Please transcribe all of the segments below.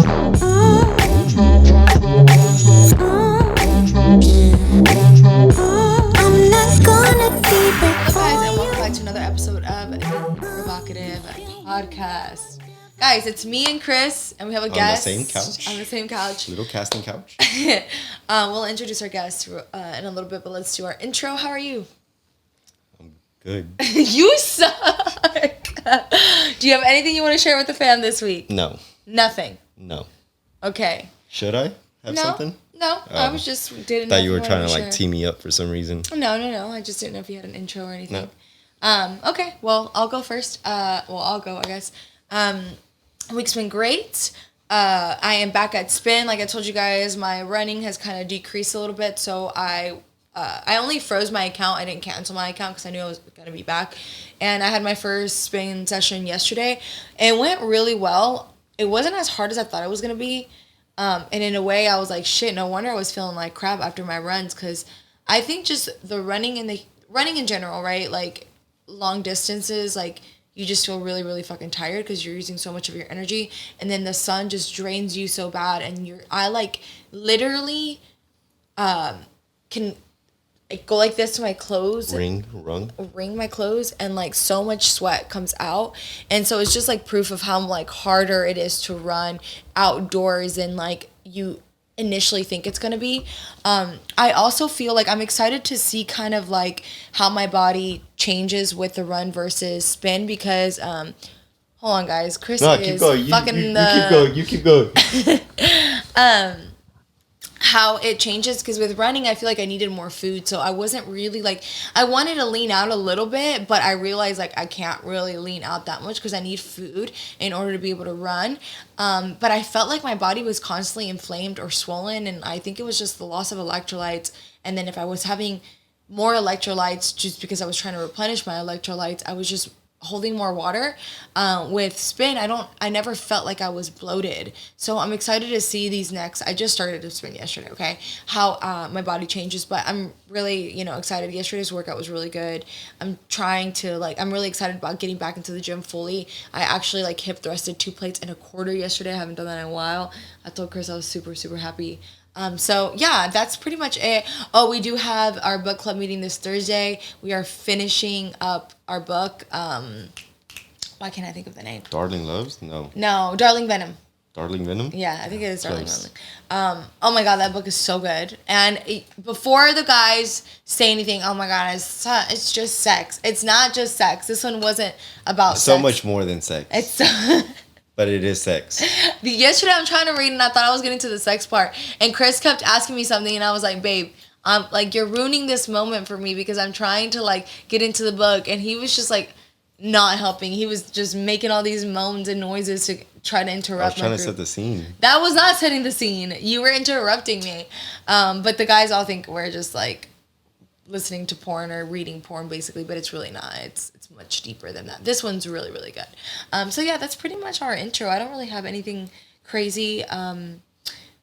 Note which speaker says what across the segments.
Speaker 1: guys, and welcome back to another episode of the Provocative Podcast. Guys, it's me and Chris, and we have a guest.
Speaker 2: On the same couch.
Speaker 1: On the same couch.
Speaker 2: Little casting couch.
Speaker 1: We'll introduce our guest in a little bit, but let's do our intro. How are you?
Speaker 2: I'm good.
Speaker 1: You suck. Do you have anything you want to share with the fam this week?
Speaker 2: No.
Speaker 1: Nothing?
Speaker 2: No.
Speaker 1: Okay.
Speaker 2: Should I have something?
Speaker 1: No, I was just didn't know
Speaker 2: Thought
Speaker 1: if
Speaker 2: you were trying to
Speaker 1: share.
Speaker 2: tee me up for some reason.
Speaker 1: No. I just didn't know if you had an intro or anything.
Speaker 2: No.
Speaker 1: Okay. Well, I'll go first. I'll go, I guess. Week's been great. I am back at spin. Like I told you guys, my running has kind of decreased a little bit. So I only froze my account. I didn't cancel my account because I knew I was going to be back. And I had my first spin session yesterday. It went really well. It wasn't as hard as I thought it was going to be. And in a way, I was like, shit, no wonder I was feeling like crap after my runs. Because I think just the running in general, right? Like long distances, like you just feel really, really fucking tired because you're using so much of your energy. And then the sun just drains you so bad. And I like literally can go like this to my clothes.
Speaker 2: Ring
Speaker 1: my clothes, and like so much sweat comes out. And so it's just like proof of how like harder it is to run outdoors than like you initially think it's gonna be. I also feel like I'm excited to see kind of like how my body changes with the run versus spin because hold on guys, Chris is fucking
Speaker 2: you keep going.
Speaker 1: How it changes, because with running I feel like I needed more food, so I wasn't really like, I wanted to lean out a little bit, but I realized like I can't really lean out that much because I need food in order to be able to run. But I felt like my body was constantly inflamed or swollen, and I think it was just the loss of electrolytes. And then if I was having more electrolytes just because I was trying to replenish my electrolytes, I was just holding more water. With spin, I never felt like I was bloated. So I'm excited to see these next. I just started to spin yesterday, okay? How my body changes, but I'm really, excited. Yesterday's workout was really good. I'm really excited about getting back into the gym fully. I actually like hip thrusted 2 plates and a quarter yesterday. I haven't done that in a while. I told Chris I was super, super happy. So yeah, that's pretty much it. Oh, we do have our book club meeting this Thursday. We are finishing up our book. Why can't I think of the name?
Speaker 2: Darling Loves? No,
Speaker 1: Darling Venom.
Speaker 2: Darling Venom?
Speaker 1: Yeah, I think it is Darling Venom. Oh my god, that book is so good. And before the guys say anything, oh my god, it's just sex. It's not just sex. This one wasn't about
Speaker 2: so
Speaker 1: sex.
Speaker 2: much more than sex. But it is sex.
Speaker 1: Yesterday I'm trying to read and I thought I was getting to the sex part. And Chris kept asking me something and I was like, babe, like you're ruining this moment for me because I'm trying to like get into the book. And he was just like not helping. He was just making all these moans and noises to try to interrupt.
Speaker 2: I was trying to set the scene.
Speaker 1: That was not setting the scene. You were interrupting me. But the guys all think we're just like listening to porn or reading porn basically, but it's really not. It's much deeper than that. This one's really, really good. So yeah, that's pretty much our intro. I don't really have anything crazy to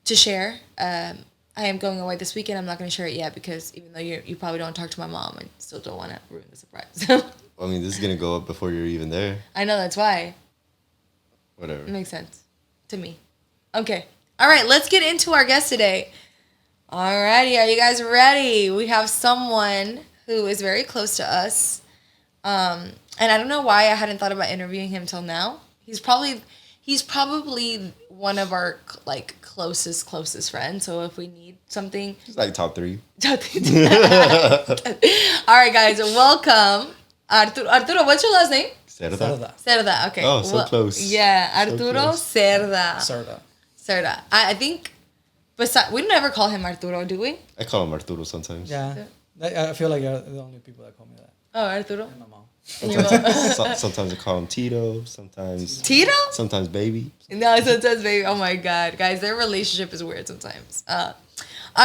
Speaker 1: share. I am going away this weekend. I'm not going to share it yet because even though you probably don't talk to my mom, I still don't want to ruin the surprise.
Speaker 2: I mean, this is going to go up before you're even there.
Speaker 1: I know, that's why.
Speaker 2: Whatever.
Speaker 1: It makes sense to me. Okay. All right, let's get into our guest today. Alrighty, are you guys ready? We have someone who is very close to us. And I don't know why I hadn't thought about interviewing him till now. He's probably one of our like closest friends. So if we need something,
Speaker 2: It's like top 3.
Speaker 1: All right, guys, welcome Arturo. What's your last name? Cerda. Okay.
Speaker 2: Oh, so close.
Speaker 1: Yeah, Arturo
Speaker 2: So close.
Speaker 1: Cerda. I think. Besides, we never call him Arturo, do we?
Speaker 2: I call him Arturo sometimes.
Speaker 3: Yeah. I feel like you're the only people that call me that.
Speaker 1: Oh, Arturo?
Speaker 3: And my mom.
Speaker 1: And your mom?
Speaker 2: Sometimes I call him Tito. Sometimes baby.
Speaker 1: No, sometimes baby. Oh my god. Guys, their relationship is weird sometimes. All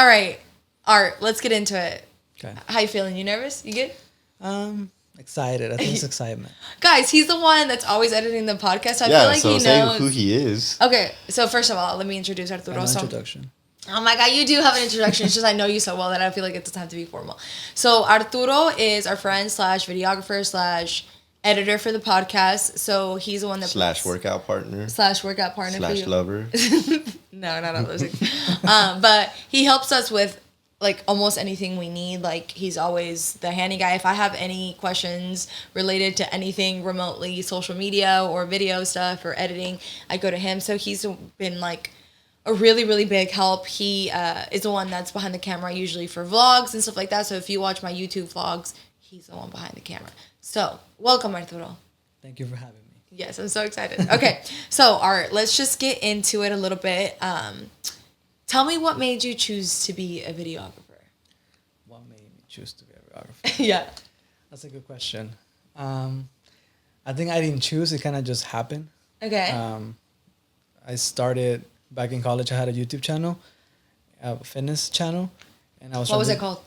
Speaker 1: right. Art, let's get into it.
Speaker 3: Okay.
Speaker 1: How you feeling? You nervous? You good?
Speaker 3: Excited. I think it's excitement.
Speaker 1: Guys, he's the one that's always editing the podcast. I feel like
Speaker 2: so
Speaker 1: he
Speaker 2: say
Speaker 1: knows
Speaker 2: who he is.
Speaker 1: Okay, so first of all, let me introduce Arturo.
Speaker 3: An introduction.
Speaker 1: Oh my god, you do have an introduction. It's just I know you so well that I feel like it doesn't have to be formal. So Arturo is our friend / videographer / editor for the podcast. So he's the one that
Speaker 2: slash workout partner
Speaker 1: slash for you.
Speaker 2: lover.
Speaker 1: No, not all those things. But he helps us with like almost anything we need. Like he's always the handy guy. If I have any questions related to anything remotely, social media or video stuff or editing, I go to him. So he's been like a really, really big help. He is the one that's behind the camera usually for vlogs and stuff like that. So if you watch my YouTube vlogs, he's the one behind the camera. So welcome, Arturo.
Speaker 3: Thank you for having me.
Speaker 1: Yes, I'm so excited. Okay, so Art, let's just get into it a little bit. Tell me what made you choose to be a videographer?
Speaker 3: What made me choose to be a videographer?
Speaker 1: Yeah.
Speaker 3: That's a good question. I think I didn't choose. It kind of just happened.
Speaker 1: Okay.
Speaker 3: I started back in college. I had a YouTube channel, a fitness channel. And I was
Speaker 1: what was it called?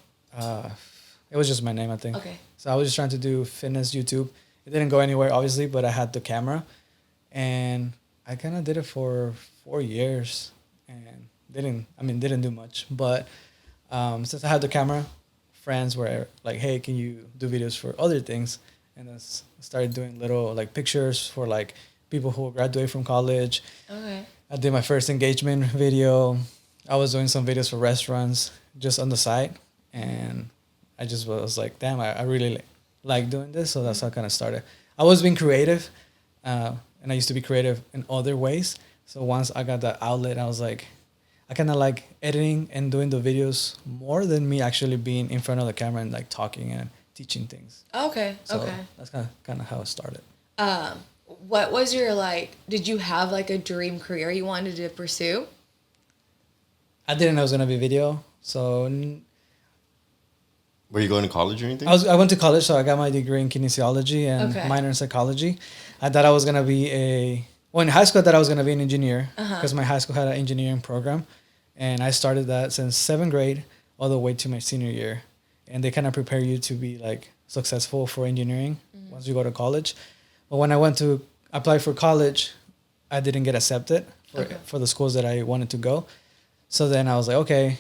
Speaker 3: It was just my name, I think.
Speaker 1: Okay.
Speaker 3: So I was just trying to do fitness YouTube. It didn't go anywhere, obviously, but I had the camera. And I kind of did it for 4 years. And didn't do much, but since I had the camera, friends were like, "Hey, can you do videos for other things?" And I started doing little like pictures for like people who graduate from college.
Speaker 1: Okay.
Speaker 3: I did my first engagement video. I was doing some videos for restaurants just on the side, and I just was like, "Damn, I really like doing this." So that's how I kind of started. I was being creative, and I used to be creative in other ways. So once I got that outlet, I was like, I kind of like editing and doing the videos more than me actually being in front of the camera and like talking and teaching things.
Speaker 1: Okay.
Speaker 3: So
Speaker 1: okay.
Speaker 3: that's kind of how it started.
Speaker 1: What was your like? Did you have like a dream career you wanted to pursue?
Speaker 3: I didn't know it was gonna be video. So
Speaker 2: Were you going to college or anything?
Speaker 3: I went to college, so I got my degree in kinesiology and minor in psychology. I thought I was gonna be in high school, I thought I was going to be an engineer because my high school had an engineering program. And I started that since 7th grade all the way to my senior year. And they kind of prepare you to be like successful for engineering once you go to college. But when I went to apply for college, I didn't get accepted for the schools that I wanted to go. So then I was like, okay,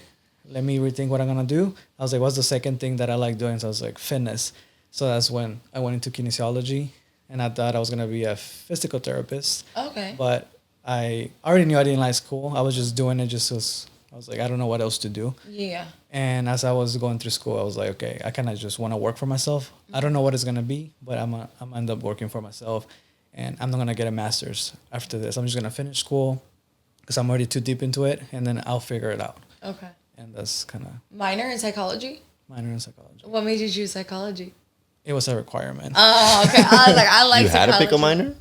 Speaker 3: let me rethink what I'm going to do. I was like, what's the second thing that I like doing? So I was like, fitness. So that's when I went into kinesiology. And I thought I was going to be a physical therapist.
Speaker 1: Okay.
Speaker 3: But I already knew I didn't like school. I was just doing it just because I was like, I don't know what else to do.
Speaker 1: Yeah.
Speaker 3: And as I was going through school, I was like, okay, I kind of just want to work for myself. I don't know what it's going to be, but I'm going to end up working for myself. And I'm not going to get a master's after this. I'm just going to finish school because I'm already too deep into it. And then I'll figure it out.
Speaker 1: Okay.
Speaker 3: And that's kind of...
Speaker 1: Minor in psychology?
Speaker 3: Minor in psychology.
Speaker 1: What made you choose psychology?
Speaker 3: It was a requirement.
Speaker 1: Oh, okay. I like
Speaker 2: you
Speaker 1: psychology.
Speaker 2: had to pick a minor?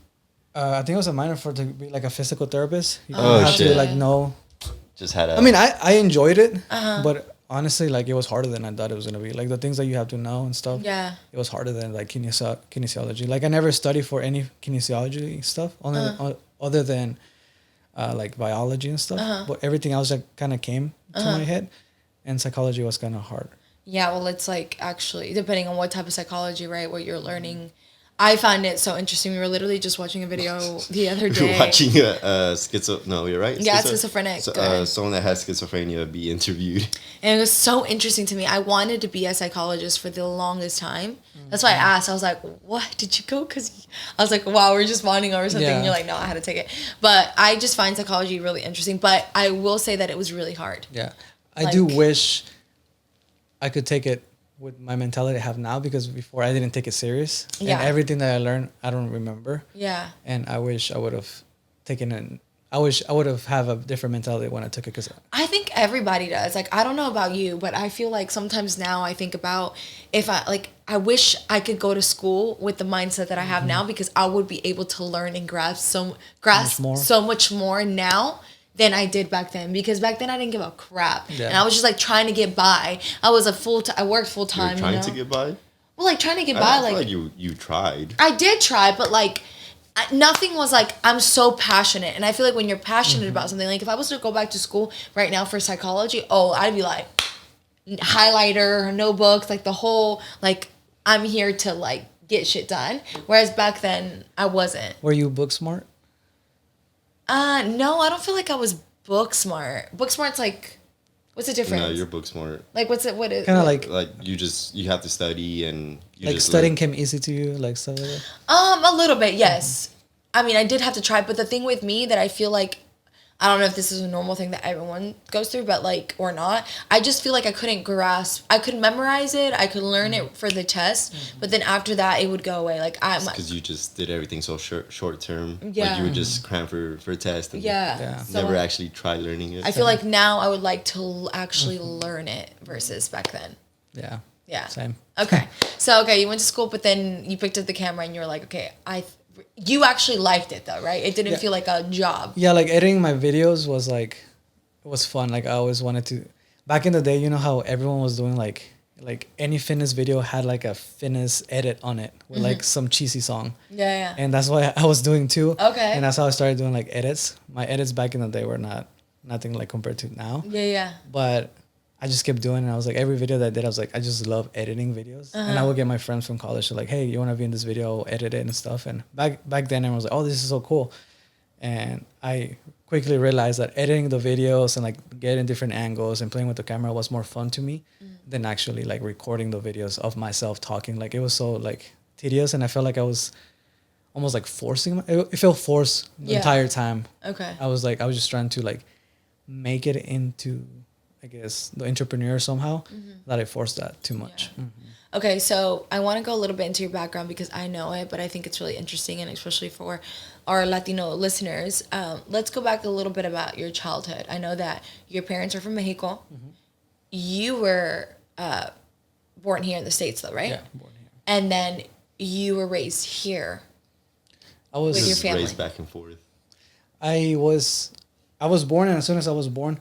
Speaker 3: I think it was a minor to be like a physical therapist. You
Speaker 2: have
Speaker 3: to like know.
Speaker 2: Just had a...
Speaker 3: I mean, I enjoyed it, but honestly, like it was harder than I thought it was gonna be. Like the things that you have to know and stuff.
Speaker 1: Yeah.
Speaker 3: It was harder than like kinesiology. Like I never studied for any kinesiology stuff, other than like biology and stuff. But everything else that kind of came to my head, and psychology was kind of hard. Yeah,
Speaker 1: well, it's like actually depending on what type of psychology, right? What you're learning. I find it so interesting. We were literally just watching a video the other day.
Speaker 2: You're watching a schizo... No, you're right?
Speaker 1: Yeah, schizophrenic.
Speaker 2: So, someone that has schizophrenia be interviewed.
Speaker 1: And it was so interesting to me. I wanted to be a psychologist for the longest time. That's why I asked. I was like, what? Did you go? Because I was like, wow, we're just bonding over something. Yeah. And you're like, no, I had to take it. But I just find psychology really interesting. But I will say that it was really hard.
Speaker 3: Yeah. I do wish I could take it with my mentality I have now, because before I didn't take it serious. Yeah. And everything that I learned, I don't remember.
Speaker 1: Yeah.
Speaker 3: And I wish I would have taken it. I wish I would have a different mentality when I took it. Cause
Speaker 1: I think everybody does. Like, I don't know about you, but I feel like sometimes now I think about if I wish I could go to school with the mindset that I have now, because I would be able to learn and grasp so much more now than I did back then, because back then I didn't give a crap. Yeah. And I was just like trying to get by. I was I worked full time.
Speaker 2: You were trying to get by?
Speaker 1: Well, like trying to get by.
Speaker 2: I feel like you tried.
Speaker 1: I did try, but like nothing was like, I'm so passionate. And I feel like when you're passionate about something, like if I was to go back to school right now for psychology, I'd be like highlighter, notebooks, like the whole, like I'm here to like get shit done. Whereas back then I wasn't.
Speaker 3: Were you book smart?
Speaker 1: No, I don't feel like I was book smart. Book smart's like What's the difference?
Speaker 2: No, your book's more
Speaker 1: like what's it? What is
Speaker 3: kind of
Speaker 2: like you have to study and you
Speaker 3: like
Speaker 2: just
Speaker 3: studying came easy to you, like stuff like that.
Speaker 1: A little bit, yes. I mean, I did have to try, but the thing with me that I feel like I don't know if this is a normal thing that everyone goes through, but like, or not. I just feel like I couldn't grasp. I could memorize it. I could learn it for the test, but then after that, it would go away. Like
Speaker 2: because you just did everything so short term.
Speaker 1: Yeah.
Speaker 2: Like you would just cram for a test. And
Speaker 1: yeah.
Speaker 2: Never actually try learning it.
Speaker 1: I feel like now I would like to actually learn it versus back then.
Speaker 3: Yeah.
Speaker 1: Yeah.
Speaker 3: Same.
Speaker 1: Okay. So, you went to school, but then you picked up the camera and you were like, okay, you actually liked it though, right? It didn't feel like a job.
Speaker 3: Yeah, like editing my videos was like, it was fun. Like I always wanted to, back in the day, you know how everyone was doing like any fitness video had like a fitness edit on it with like some cheesy song.
Speaker 1: Yeah.
Speaker 3: And that's what I was doing too.
Speaker 1: Okay.
Speaker 3: And that's how I started doing like edits. My edits back in the day were nothing like compared to now.
Speaker 1: Yeah.
Speaker 3: But I just kept doing it. I was like, every video that I did, I was like, I just love editing videos. And I would get my friends from college to like, hey, you want to be in this video? I'll edit it and stuff. And back then, I was like, oh, this is so cool. And I quickly realized that editing the videos and like getting different angles and playing with the camera was more fun to me than actually like recording the videos of myself talking. Like it was so like tedious, and I felt like I was almost like forcing. It felt forced the entire time.
Speaker 1: Okay.
Speaker 3: I was just trying to like make it into, I guess, the entrepreneur somehow, that I forced that too much.
Speaker 1: Yeah. Okay, so I want to go a little bit into your background because I know it, but I think it's really interesting, and especially for our Latino listeners. Let's go back a little bit about your childhood. I know that your parents are from Mexico. You were born here in the States, though, right?
Speaker 3: Yeah, born here.
Speaker 1: And then you were raised here.
Speaker 3: I was
Speaker 1: with your family.
Speaker 2: Raised back and forth.
Speaker 3: I was born, and as soon as I was born,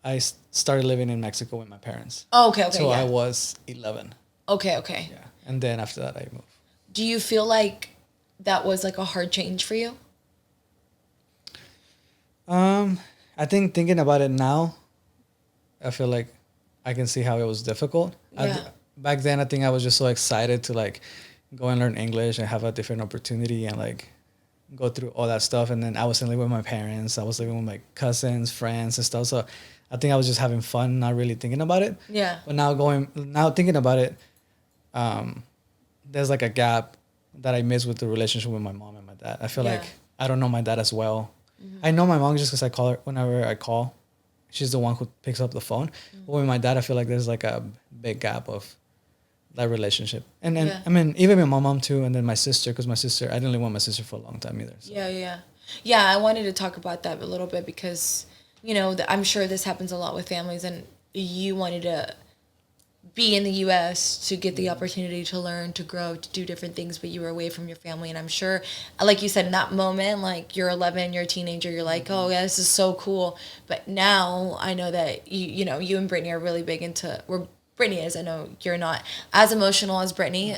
Speaker 3: I started living in Mexico with my parents.
Speaker 1: Oh, okay.
Speaker 3: So I was 11.
Speaker 1: Okay.
Speaker 3: Yeah, and then after that, I moved.
Speaker 1: Do you feel like that was like a hard change for you?
Speaker 3: I think thinking about it now, I feel like I can see how it was difficult.
Speaker 1: Yeah.
Speaker 3: Back then, I think I was just so excited to like go and learn English and have a different opportunity and like go through all that stuff. And then I was living with my parents. I was living with my cousins, friends, and stuff. So I think I was just having fun, not really thinking about it.
Speaker 1: Yeah.
Speaker 3: But now thinking about it, there's like a gap that I miss with the relationship with my mom and my dad. I feel like I don't know my dad as well. I know my mom just because I call her whenever I call. She's the one who picks up the phone. But with my dad, I feel like there's like a big gap of that relationship. And then, I mean, even with my mom too, and then my sister, because I didn't live with my sister for a long time either. So.
Speaker 1: Yeah, I wanted to talk about that a little bit because, you know, I'm sure this happens a lot with families, and you wanted to be in the U.S. to get the opportunity to learn, to grow, to do different things, but you were away from your family. And I'm sure, like you said, in that moment, like you're 11, you're a teenager, you're like, oh yeah, this is so cool. But now I know that you know, you and Brittany are really big into, where Brittany is. I know you're not as emotional as Brittany.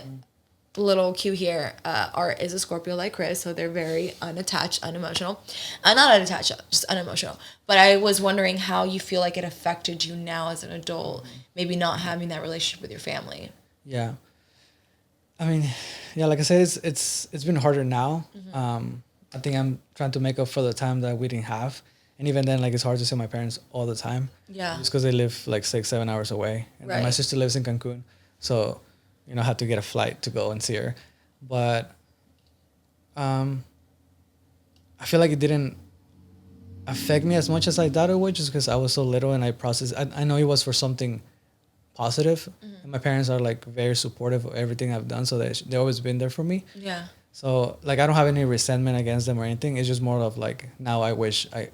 Speaker 1: Little cue here, Art is a Scorpio like Chris, so they're very unattached, unemotional. Not unattached, just unemotional. But I was wondering how you feel like it affected you now as an adult, maybe not having that relationship with your family.
Speaker 3: Yeah. I mean, yeah, like I said, it's been harder now. I think I'm trying to make up for the time that we didn't have. And even then, like, it's hard to see my parents all the time.
Speaker 1: Yeah.
Speaker 3: Just because they live like 6-7 hours away. And then my sister lives in Cancun. So, you know, I had to get a flight to go and see her. But I feel like it didn't affect me as much as I thought it would, just because I was so little and I processed. I know it was for something positive. And my parents are like very supportive of everything I've done. So they've always been there for me.
Speaker 1: Yeah.
Speaker 3: So like, I don't have any resentment against them or anything. It's just more of like, now I wish I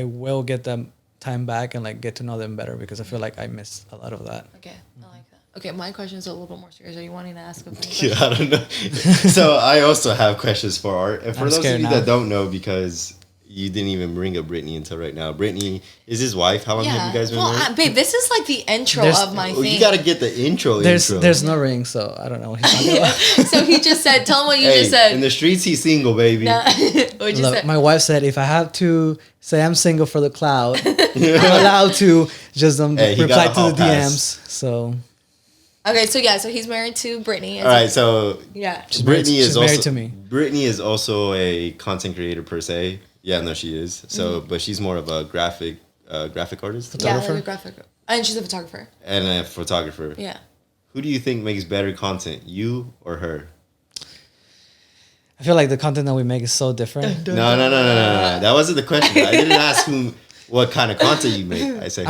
Speaker 3: will get them time back and like get to know them better, because I feel like I missed a lot of that.
Speaker 1: Okay, I like that. Okay, my question is a little bit more serious. Are you wanting to ask a question?
Speaker 2: Yeah, I don't know. So I also have questions for Art. And for those of you that don't know, because you didn't even bring up Brittany until right now. Brittany is his wife. How long have you guys been married?
Speaker 1: Babe, this is like the intro of my thing.
Speaker 2: You got to get the intro.
Speaker 3: There's no ring, so I don't know what he's talking about.
Speaker 1: So he just said, tell him what you just said.
Speaker 2: In the streets, he's single, baby.
Speaker 3: Look, my wife said, if I have to say I'm single for the cloud, I'm allowed to just reply to the DMs. So...
Speaker 1: Okay, so he's married to Brittany.
Speaker 2: All right, so
Speaker 3: Brittany is married to me.
Speaker 2: Brittany is also a content creator per se. Yeah, no, she is. So, but she's more of a graphic graphic artist?
Speaker 1: Photographer? Yeah, like a graphic. And she's a photographer.
Speaker 2: And a photographer.
Speaker 1: Yeah.
Speaker 2: Who do you think makes better content, you or her?
Speaker 3: I feel like the content that we make is so different.
Speaker 2: No. That wasn't the question. I didn't ask what kind of content you make. I said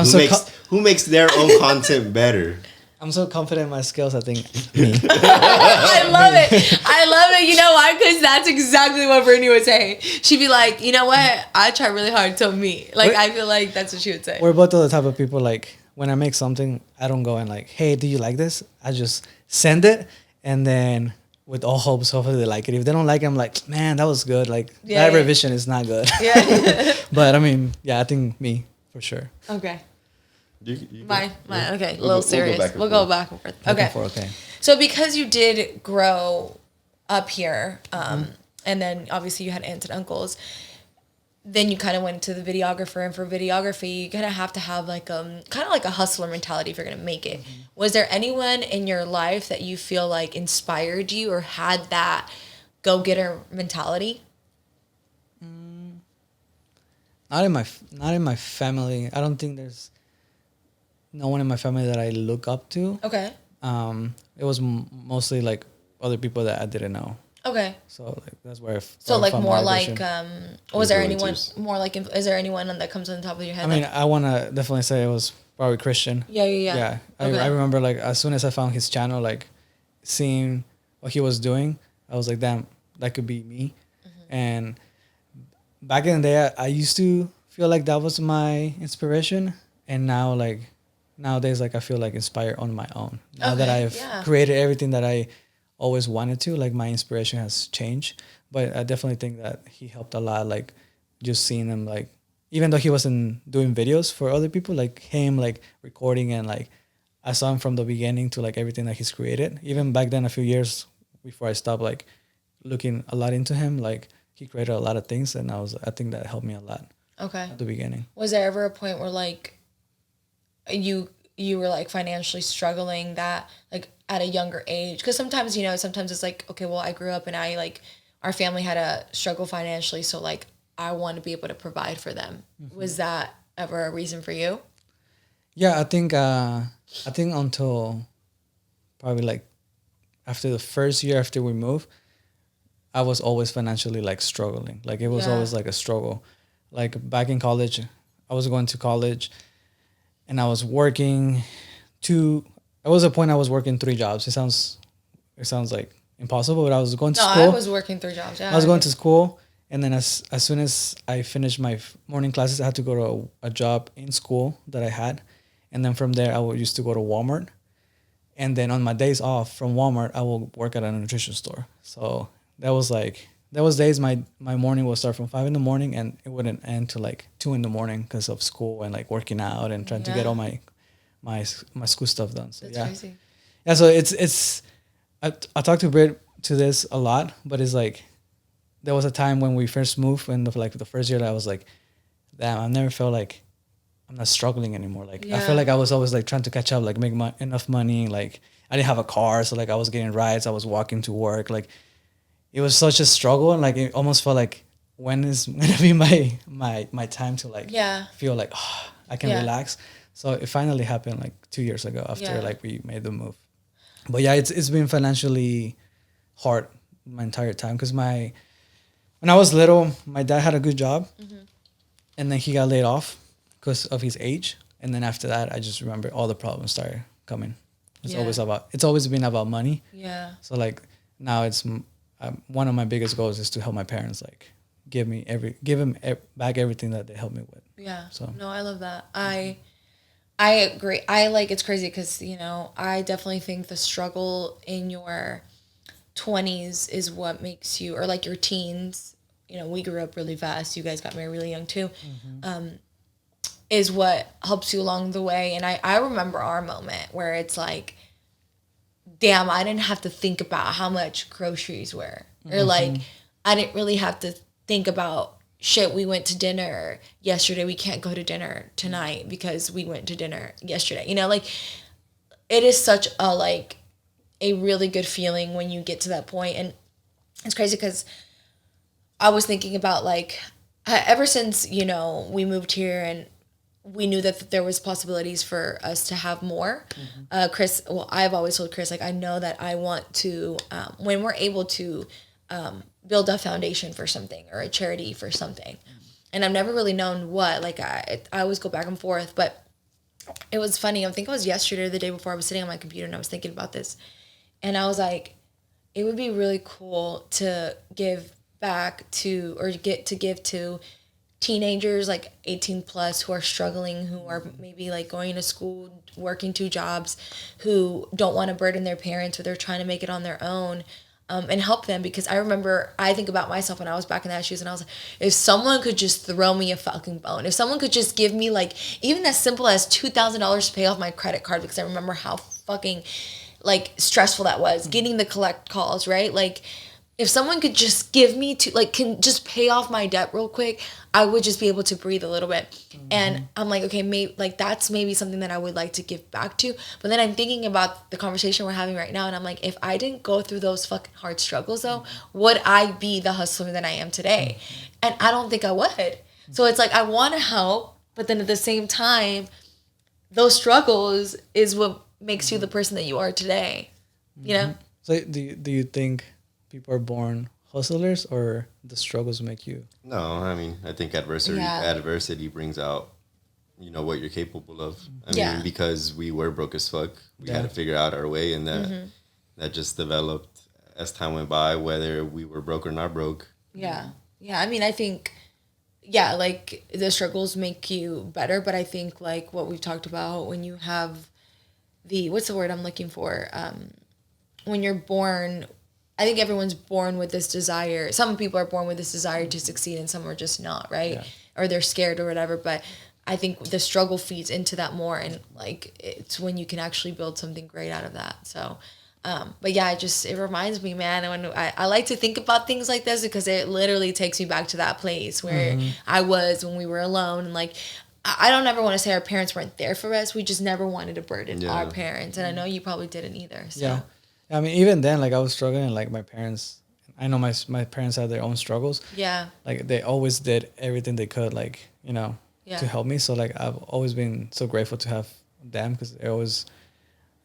Speaker 2: who makes their own content better.
Speaker 3: I'm so confident in my skills. I think me.
Speaker 1: I love it. You know why? Because that's exactly what Brittany would say. She'd be like, you know what? I try really hard, so me. Like, I feel like that's what she would say.
Speaker 3: We're both the type of people, like, when I make something, I don't go and like, hey, do you like this? I just send it, and then with all hopes, hopefully they like it. If they don't like it, I'm like, man, that was good. Like, that revision is not good. Yeah. But I mean, yeah, I think me for sure.
Speaker 1: Okay.
Speaker 2: You
Speaker 1: mine. Okay, a little serious. We'll go back and forth. Okay. So because you did grow up here, and then obviously you had aunts and uncles, then you kind of went to the videographer, and for videography, you kind of have to have like kind of like a hustler mentality if you're gonna make it. Mm-hmm. Was there anyone in your life that you feel like inspired you or had that go-getter mentality?
Speaker 3: Not in my family. I don't think there's no one in my family that I look up to.
Speaker 1: Okay.
Speaker 3: It was mostly like other people that I didn't know.
Speaker 1: Okay.
Speaker 3: So like that's where.
Speaker 1: So like more like, was there anyone more like? Is there anyone that comes on the top of your head?
Speaker 3: I mean, I want to definitely say it was probably Christian.
Speaker 1: Yeah.
Speaker 3: Yeah. Okay. I remember like as soon as I found his channel, like seeing what he was doing, I was like, damn, that could be me. Mm-hmm. And back in the day, I used to feel like that was my inspiration, and now like nowadays, like I feel like inspired on my own. Now that I've created everything that I always wanted to, like my inspiration has changed. But I definitely think that he helped a lot, like just seeing him, like even though he wasn't doing videos for other people, like him like recording, and like I saw him from the beginning to like everything that he's created. Even back then, a few years before I stopped like looking a lot into him, like he created a lot of things, and I think that helped me a lot.
Speaker 1: Okay.
Speaker 3: At the beginning.
Speaker 1: Was there ever a point where like you were like financially struggling that like at a younger age? Because sometimes it's like, okay, well, I grew up and I like our family had a struggle financially, so like I want to be able to provide for them. Mm-hmm. Was that ever a reason for you?
Speaker 3: Yeah, I think until probably like after the first year after we moved, I was always financially like struggling. Like it was always like a struggle. Like back in college, I was going to college and I was working there was a point I was working 3 jobs. It sounds like impossible, but I was going to school.
Speaker 1: No, I was working 3 jobs. Yeah,
Speaker 3: I was going to school, and then as soon as I finished my morning classes, I had to go to a job in school that I had, and then from there I used to go to Walmart, and then on my days off from Walmart I will work at a nutrition store. So that was days my morning would start from 5 in the morning and it wouldn't end till like 2 in the morning because of school and like working out and trying to get all my school stuff done. So that's crazy. Yeah, so it's I talked to Britt to this a lot, but it's like there was a time when we first moved and the first year that I was like, damn, I never felt like I'm not struggling anymore. Like I felt like I was always like trying to catch up, like make enough money. Like I didn't have a car, so like I was getting rides, I was walking to work. Like it was such a struggle, and like it almost felt like when is gonna be my time to like feel like I can relax. So it finally happened like 2 years ago after like we made the move. But yeah, it's been financially hard my entire time because when I was little, my dad had a good job, and then he got laid off because of his age. And then after that, I just remember all the problems started coming. It's always been about money. Yeah. So like now it's one of my biggest goals is to help my parents, like give them back everything that they helped me with.
Speaker 1: Yeah. So no, I love that. I agree. It's crazy because, I definitely think the struggle in your 20s is what makes you, or like your teens, we grew up really fast. You guys got married really young too. Mm-hmm. Is what helps you along the way. And I remember our moment where it's like, damn, I didn't have to think about how much groceries were. Mm-hmm. Or like, I didn't really have to think about, shit, we went to dinner yesterday. We can't go to dinner tonight because we went to dinner yesterday. Like it is such a really good feeling when you get to that point. And it's crazy because I was thinking about like, ever since, we moved here and we knew that there was possibilities for us to have more. Chris, well, I've always told Chris, like, I know that I want to, when we're able to build a foundation for something or a charity for something, and I've never really known what, like, I always go back and forth, but it was funny. I think it was yesterday or the day before, I was sitting on my computer and I was thinking about this, and I was like, it would be really cool to give back to, or get to give to teenagers like 18 plus who are struggling, who are maybe like going to school, working 2 jobs, who don't want to burden their parents, or they're trying to make it on their own, and help them. Because I think about myself when I was back in that shoes, and I was like, if someone could just throw me a fucking bone, if someone could just give me like even as simple as $2,000 to pay off my credit card, because I remember how fucking like stressful that was, getting the collect calls, right? Like, if someone could just give me can just pay off my debt real quick, I would just be able to breathe a little bit. And I'm like, okay, maybe like that's maybe something that I would like to give back to. But then I'm thinking about the conversation we're having right now, and I'm like, if I didn't go through those fucking hard struggles though, would I be the hustler that I am today? And I don't think I would. So it's like, I want to help, but then at the same time, those struggles is what makes you the person that you are today. You know?
Speaker 3: So do you think people are born hustlers, or the struggles make you?
Speaker 2: No, I mean, I think adversity brings out, what you're capable of. I mean, because we were broke as fuck, we had to figure out our way, and that just developed as time went by, whether we were broke or not broke.
Speaker 1: Yeah. I mean, I think, like the struggles make you better, but I think like what we've talked about, when you have what's the word I'm looking for? When you're born, I think everyone's born with this desire. Some people are born with this desire to succeed, and some are just not, right? Yeah. Or they're scared or whatever. But I think the struggle feeds into that more, and like it's when you can actually build something great out of that. So, but yeah, it reminds me, man. When I like to think about things like this, because it literally takes me back to that place where I was when we were alone, and like, I don't ever want to say our parents weren't there for us. We just never wanted to burden our parents, and I know you probably didn't either. So. Yeah.
Speaker 3: I mean, even then, like I was struggling, like my parents, I know my parents had their own struggles. Yeah. Like they always did everything they could, like, to help me. So like I've always been so grateful to have them, because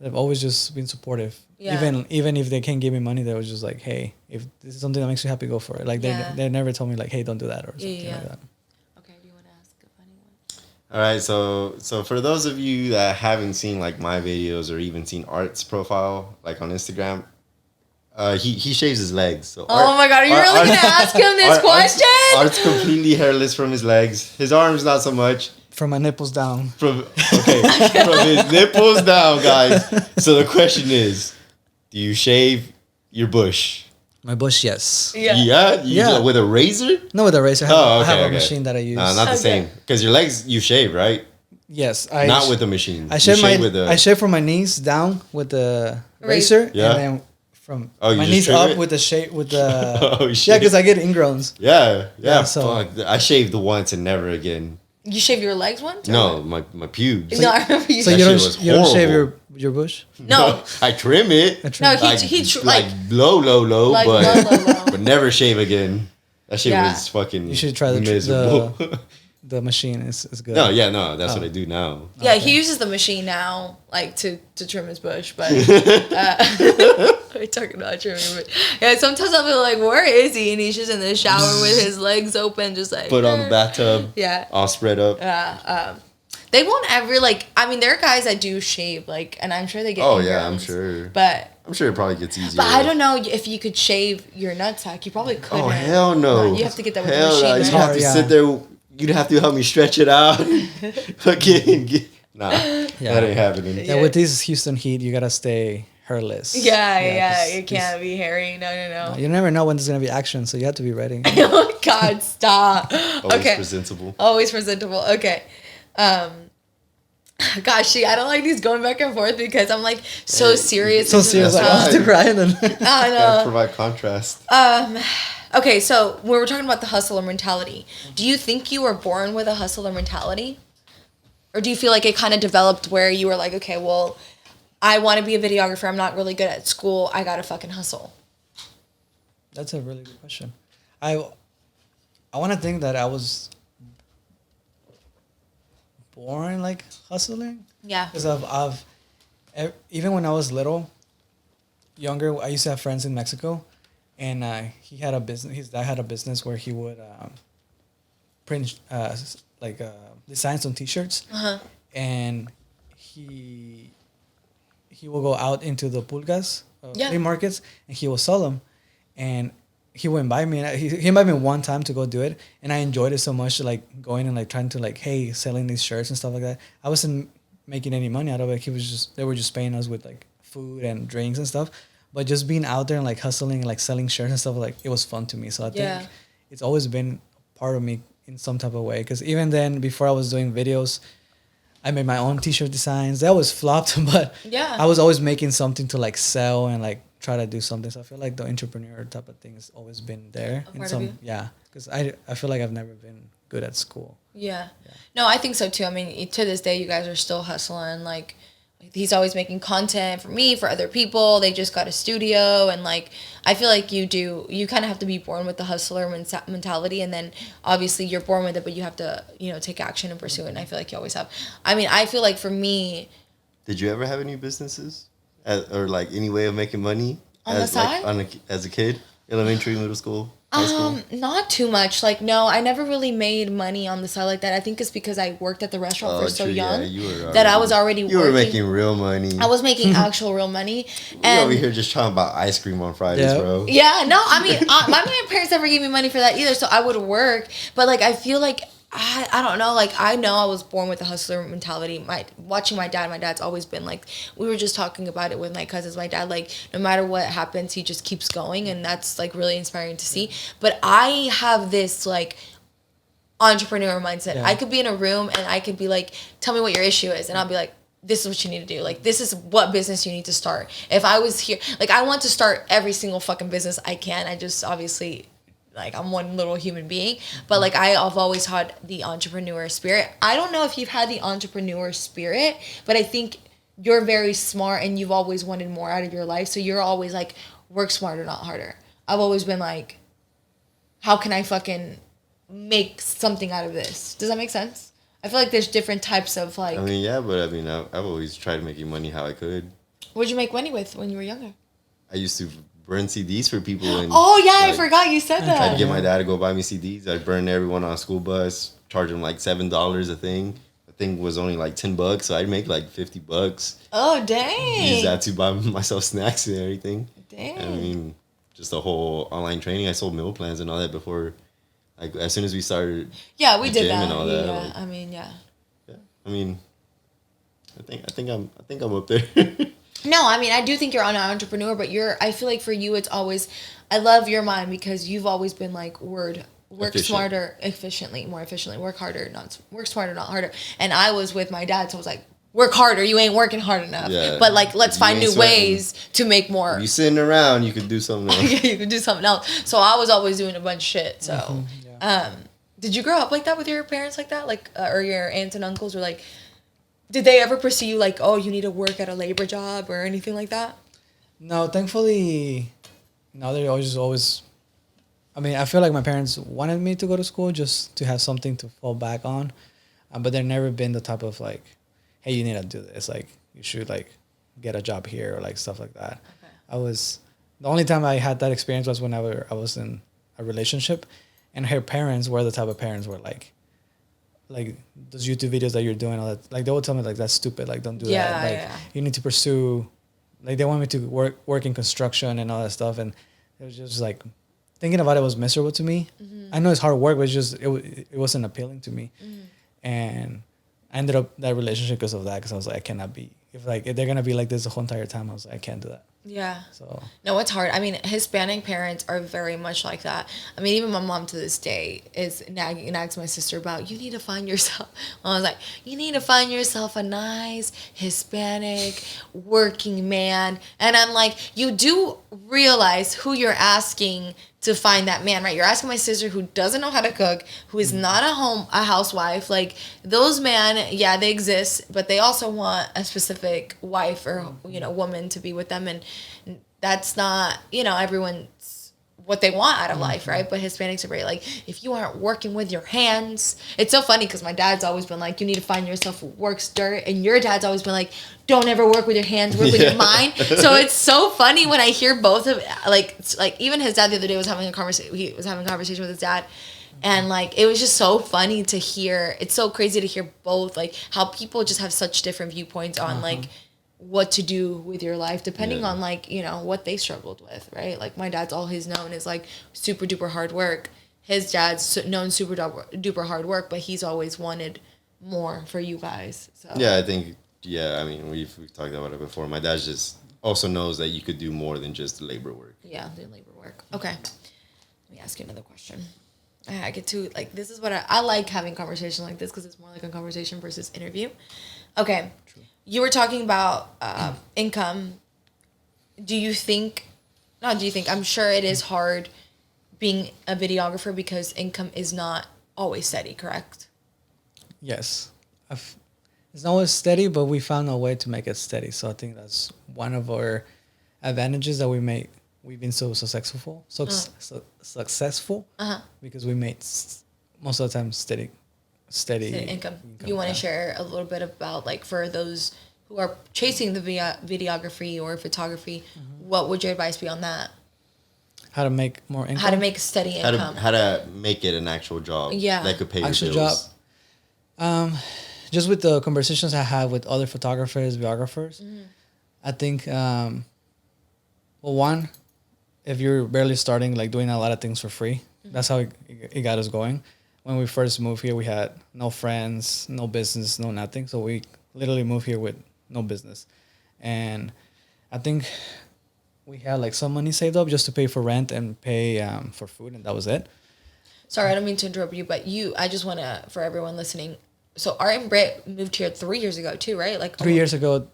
Speaker 3: they've always just been supportive. Yeah. Even if they can't give me money, they was just like, hey, if this is something that makes you happy, go for it. Like they never told me like, hey, don't do that or something like that.
Speaker 2: All right, so for those of you that haven't seen like my videos or even seen Art's profile like on Instagram, he shaves his legs. So
Speaker 1: my God, are you really gonna ask him this question?
Speaker 2: Art's completely hairless from his legs. His arms not so much.
Speaker 3: From my nipples down.
Speaker 2: From his nipples down, guys. So the question is, do you shave your bush?
Speaker 3: My bush, yes.
Speaker 2: Yeah. With a razor?
Speaker 3: No, with a razor. I have a machine that I use.
Speaker 2: No, not the same. Because your legs, you shave, right?
Speaker 3: Yes.
Speaker 2: Not with a machine.
Speaker 3: I shave from my knees down with the razor. Yeah. And then from my knees up with the shape with the. Oh shit! Yeah, because I get ingrowns.
Speaker 2: Yeah. So fuck. I shaved once and never again.
Speaker 1: You shave your legs once?
Speaker 2: No, my pubes.
Speaker 1: No, I remember you.
Speaker 3: So you don't shave your bush?
Speaker 1: No,
Speaker 2: I trim it.
Speaker 1: No, he
Speaker 2: like low, but never shave again. That shit was fucking.
Speaker 3: You should try the machine. Is good.
Speaker 2: No, that's what I do now.
Speaker 1: Yeah, he uses the machine now, like to trim his bush, but we're talking about trimming. But yeah, sometimes I'll be like, where is he? And he's just in the shower with his legs open, just like
Speaker 2: put on the bathtub.
Speaker 1: Yeah,
Speaker 2: all spread up.
Speaker 1: They won't ever like. I mean, there are guys that do shave, like, and I'm sure they get.
Speaker 2: Oh yeah, I'm sure.
Speaker 1: But
Speaker 2: I'm sure it probably gets easier.
Speaker 1: But I don't know if you could shave your nutsack. You probably couldn't.
Speaker 2: Oh hell no!
Speaker 1: You have to get that with the machine.
Speaker 2: You'd have to sit there. You'd have to help me stretch it out. Nah, that ain't happening.
Speaker 3: Yeah, with this Houston heat, you gotta stay hairless.
Speaker 1: Yeah, you can't be hairy. No.
Speaker 3: You never know when there's gonna be action, so you have to be ready.
Speaker 1: Oh God, stop.
Speaker 2: Always presentable.
Speaker 1: Always presentable. Okay. Gosh, I don't like these going back and forth because I'm like so serious.
Speaker 3: So serious, like, I have to cry then.
Speaker 1: I know.
Speaker 2: Provide contrast.
Speaker 1: Okay, so when we're talking about the hustler mentality, do you think you were born with a hustler mentality? Or do you feel like it kind of developed where you were like, okay, well, I want to be a videographer. I'm not really good at school. I got to fucking hustle.
Speaker 3: That's a really good question. I want to think that I was born like hustling.
Speaker 1: Yeah.
Speaker 3: Because even when I was younger, I used to have friends in Mexico, and he had a business. His dad had a business where he would print designs on T-shirts, and he will go out into the pulgas, flea markets, and he will sell them, and he would invite me. And he invited me one time to go do it, and I enjoyed it so much, like going and like trying to like, hey, selling these shirts and stuff like that. I wasn't making any money out of it. They were just paying us with like food and drinks and stuff. But just being out there and like hustling, like selling shirts and stuff, like it was fun to me. So I think it's always been part of me in some type of way. Because even then, before I was doing videos, I made my own T-shirt designs. They always flopped, but I was always making something to like sell and like try to do something. So I feel like the entrepreneur type of thing has always been there. Because I feel like I've never been good at school.
Speaker 1: Yeah. No, I think so too. I mean, to this day, you guys are still hustling. Like, he's always making content for me, for other people. They just got a studio, and like, I feel like you kind of have to be born with the hustler mentality, and then obviously you're born with it, but you have to, take action and pursue it. And I feel like you always have. I mean, I feel like for me.
Speaker 2: Did you ever have any businesses? Or like any way of making money
Speaker 1: on the side?
Speaker 2: As a kid, elementary, middle school, high school?
Speaker 1: Not too much. Like, no, I never really made money on the side like that. I think it's because I worked at the restaurant for so young that I was already working.
Speaker 2: You were making real money.
Speaker 1: I was making actual real money.
Speaker 2: And over here just trying to buy ice cream on Fridays, bro.
Speaker 1: Yeah, no, I mean, my parents never gave me money for that either, so I would work. But like, I feel like I don't know, like, I know I was born with a hustler mentality. Watching my dad's always been like, we were just talking about it with my cousins. My dad, like, no matter what happens, he just keeps going, and that's like really inspiring to see. But I have this like entrepreneur mindset. I could be in a room and I could be like, tell me what your issue is, and I'll be like, this is what you need to do. Like, this is what business you need to start. If I was here, like, I want to start every single fucking business I can. I just obviously, like, I'm one little human being, but like, I've always had the entrepreneur spirit. I don't know if you've had the entrepreneur spirit, but I think you're very smart and you've always wanted more out of your life. So you're always like, work smarter, not harder. I've always been like, how can I fucking make something out of this? Does that make sense? I feel like there's different types of like.
Speaker 2: I mean, yeah, but I mean, I've always tried making money how I could.
Speaker 1: What'd you make money with when you were younger?
Speaker 2: I used to burn CDs for people. And,
Speaker 1: I forgot you said that.
Speaker 2: I'd get my dad to go buy me CDs. I'd burn everyone on a school bus, charge them like $7 a thing. The thing was only like $10, so I'd make like $50.
Speaker 1: Oh, dang.
Speaker 2: Use that to buy myself snacks and everything.
Speaker 1: Dang.
Speaker 2: I mean, just the whole online training. I sold meal plans and all that before. Like, as soon as we started.
Speaker 1: Yeah, we did
Speaker 2: gym
Speaker 1: that.
Speaker 2: And all that,
Speaker 1: yeah,
Speaker 2: like,
Speaker 1: I mean, yeah.
Speaker 2: Yeah, I mean, I think I'm up there.
Speaker 1: No, I mean, I do think you're an entrepreneur, but I feel like for you, it's always, I love your mind because you've always been like, work smarter, more efficiently, work smarter, not harder. And I was with my dad, so I was like, work harder, you ain't working hard enough. Yeah. But like, let's find new ways to make more.
Speaker 2: If you sitting around, you could do something else.
Speaker 1: Yeah, you could do something else. So I was always doing a bunch of shit. So, did you grow up like that with your parents like that? Like, or your aunts and uncles were like, did they ever pursue you like, oh, you need to work at a labor job or anything like that?
Speaker 3: No, thankfully, no, they're always. I mean, I feel like my parents wanted me to go to school just to have something to fall back on, but they've never been the type of like, hey, you need to do this. Like, you should like get a job here or like stuff like that. Okay. The only time I had that experience was when I was in a relationship, and her parents were the type of parents where like those YouTube videos that you're doing, all that, like they would tell me like, that's stupid, like don't do that. Like you need to pursue, like they want me to work in construction and all that stuff, and it was just like thinking about it was miserable to me. Mm-hmm. I know it's hard work, but it's just it wasn't appealing to me, and I ended up that relationship because of that. Because I was like, I cannot be if they're gonna be like this the whole entire time. I was like, I can't do that.
Speaker 1: Yeah.
Speaker 3: So
Speaker 1: no, it's hard. I mean, Hispanic parents are very much like that. I mean, even my mom to this day is nags my sister about, you need to find yourself. I was like, you need to find yourself a nice Hispanic working man. And I'm like, you do realize who you're asking to find that man, right? You're asking my sister who doesn't know how to cook, who is not a housewife. Like, those men, yeah, they exist, but they also want a specific wife or, woman to be with them. And that's not, everyone's what they want out of life, right? But Hispanics are very like, if you aren't working with your hands, it's so funny because my dad's always been like, you need to find yourself what works dirt, and your dad's always been like, don't ever work with your hands, work with your mind. So it's so funny when I hear both of like even his dad the other day was having a conversation. He was having a conversation with his dad, and like it was just so funny to hear. It's so crazy to hear both, like how people just have such different viewpoints on like what to do with your life depending on like, you know, what they struggled with, right? Like my dad's all he's known is like super duper hard work. His dad's known super duper hard work, but he's always wanted more for you guys. So
Speaker 2: I think I mean we've talked about it before. My dad just also knows that you could do more than just labor work. Yeah,
Speaker 1: do labor work. Okay, let me ask you another question. I get to like, this is what I like having conversation like this because it's more like a conversation versus interview. Okay. True. You were talking about income. I'm sure it is hard being a videographer because income is not always steady, correct?
Speaker 3: Yes. It's not always steady, but we found a way to make it steady. So I think that's one of our advantages that we've been so successful, because we made most of the time steady income.
Speaker 1: You want to share a little bit about, like, for those who are chasing the videography or photography, what would your advice be on that?
Speaker 3: How to make more income?
Speaker 1: How to make steady income?
Speaker 2: How to make it an actual job that could pay your bills?
Speaker 3: Just with the conversations I have with other photographers, videographers, I think, well, one, if you're barely starting, like doing a lot of things for free, that's how it got us going. When we first moved here, we had no friends, no business, no nothing. So we literally moved here with no business. And I think we had like some money saved up just to pay for rent and pay for food, and that was it.
Speaker 1: Sorry, I don't mean to interrupt you, but I just want to, for everyone listening, so Art and Britt moved here 3 years ago too, right? Like
Speaker 3: 3 years ago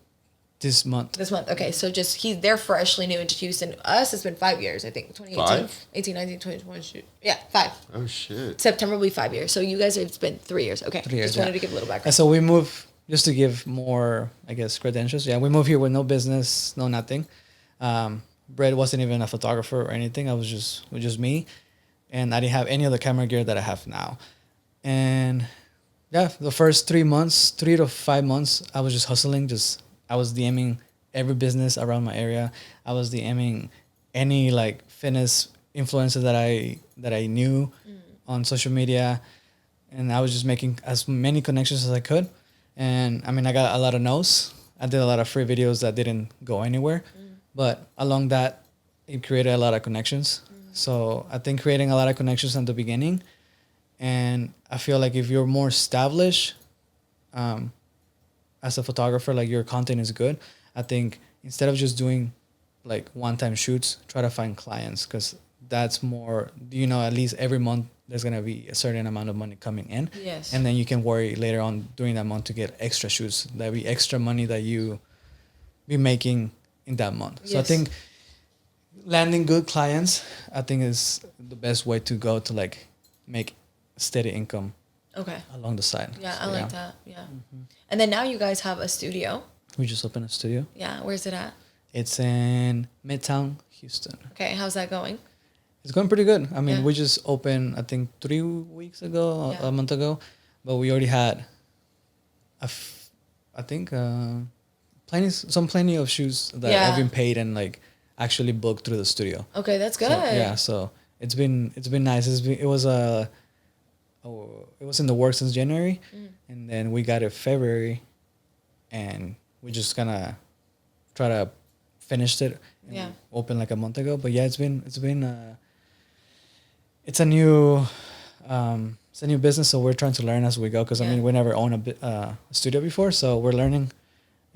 Speaker 3: this month. Okay,
Speaker 1: so they're freshly new into Houston. Us, it's been 5 years, I think. 2018, 18, 19, 20, 20. Yeah, 5.
Speaker 2: Oh, shit.
Speaker 1: September will be 5 years. So you guys, it's been 3 years. Okay,
Speaker 3: 3 years,
Speaker 1: just wanted to give a little background.
Speaker 3: And so we moved, just to give more, I guess, credentials. Yeah, we moved here with no business, no nothing. Brett wasn't even a photographer or anything. It was just me. And I didn't have any of the camera gear that I have now. And yeah, the first 3 to 5 months, I was just hustling. I was DMing every business around my area. I was DMing any like fitness influencer that I knew on social media, and I was just making as many connections as I could. And I mean, I got a lot of no's. I did a lot of free videos that didn't go anywhere, but along that, it created a lot of connections. So I think creating a lot of connections in the beginning, and I feel like if you're more established as a photographer, like your content is good, I think instead of just doing like one-time shoots, try to find clients, because that's more, at least every month there's going to be a certain amount of money coming in.
Speaker 1: Yes.
Speaker 3: And then you can worry later on during that month to get extra shoots. That'll be extra money that you be making in that month. Yes. So I think landing good clients, I think, is the best way to go to like make steady income.
Speaker 1: Okay.
Speaker 3: Along the side.
Speaker 1: Yeah, I like that. Yeah. And then now you guys have a studio.
Speaker 3: We just opened a studio.
Speaker 1: Yeah. Where's it at?
Speaker 3: It's in Midtown, Houston.
Speaker 1: Okay. How's that going?
Speaker 3: It's going pretty good. I mean, we just opened, I think, 3 weeks ago, a month ago. But we already had, plenty of shoots that have been paid and like actually booked through the studio.
Speaker 1: Okay, that's good.
Speaker 3: So it's been nice. It was in the works since January, and then we got it February, and we just gonna try to finish it. And open like a month ago. But yeah, it's a new business, so we're trying to learn as we go. Because I mean, we never owned a studio before, so we're learning,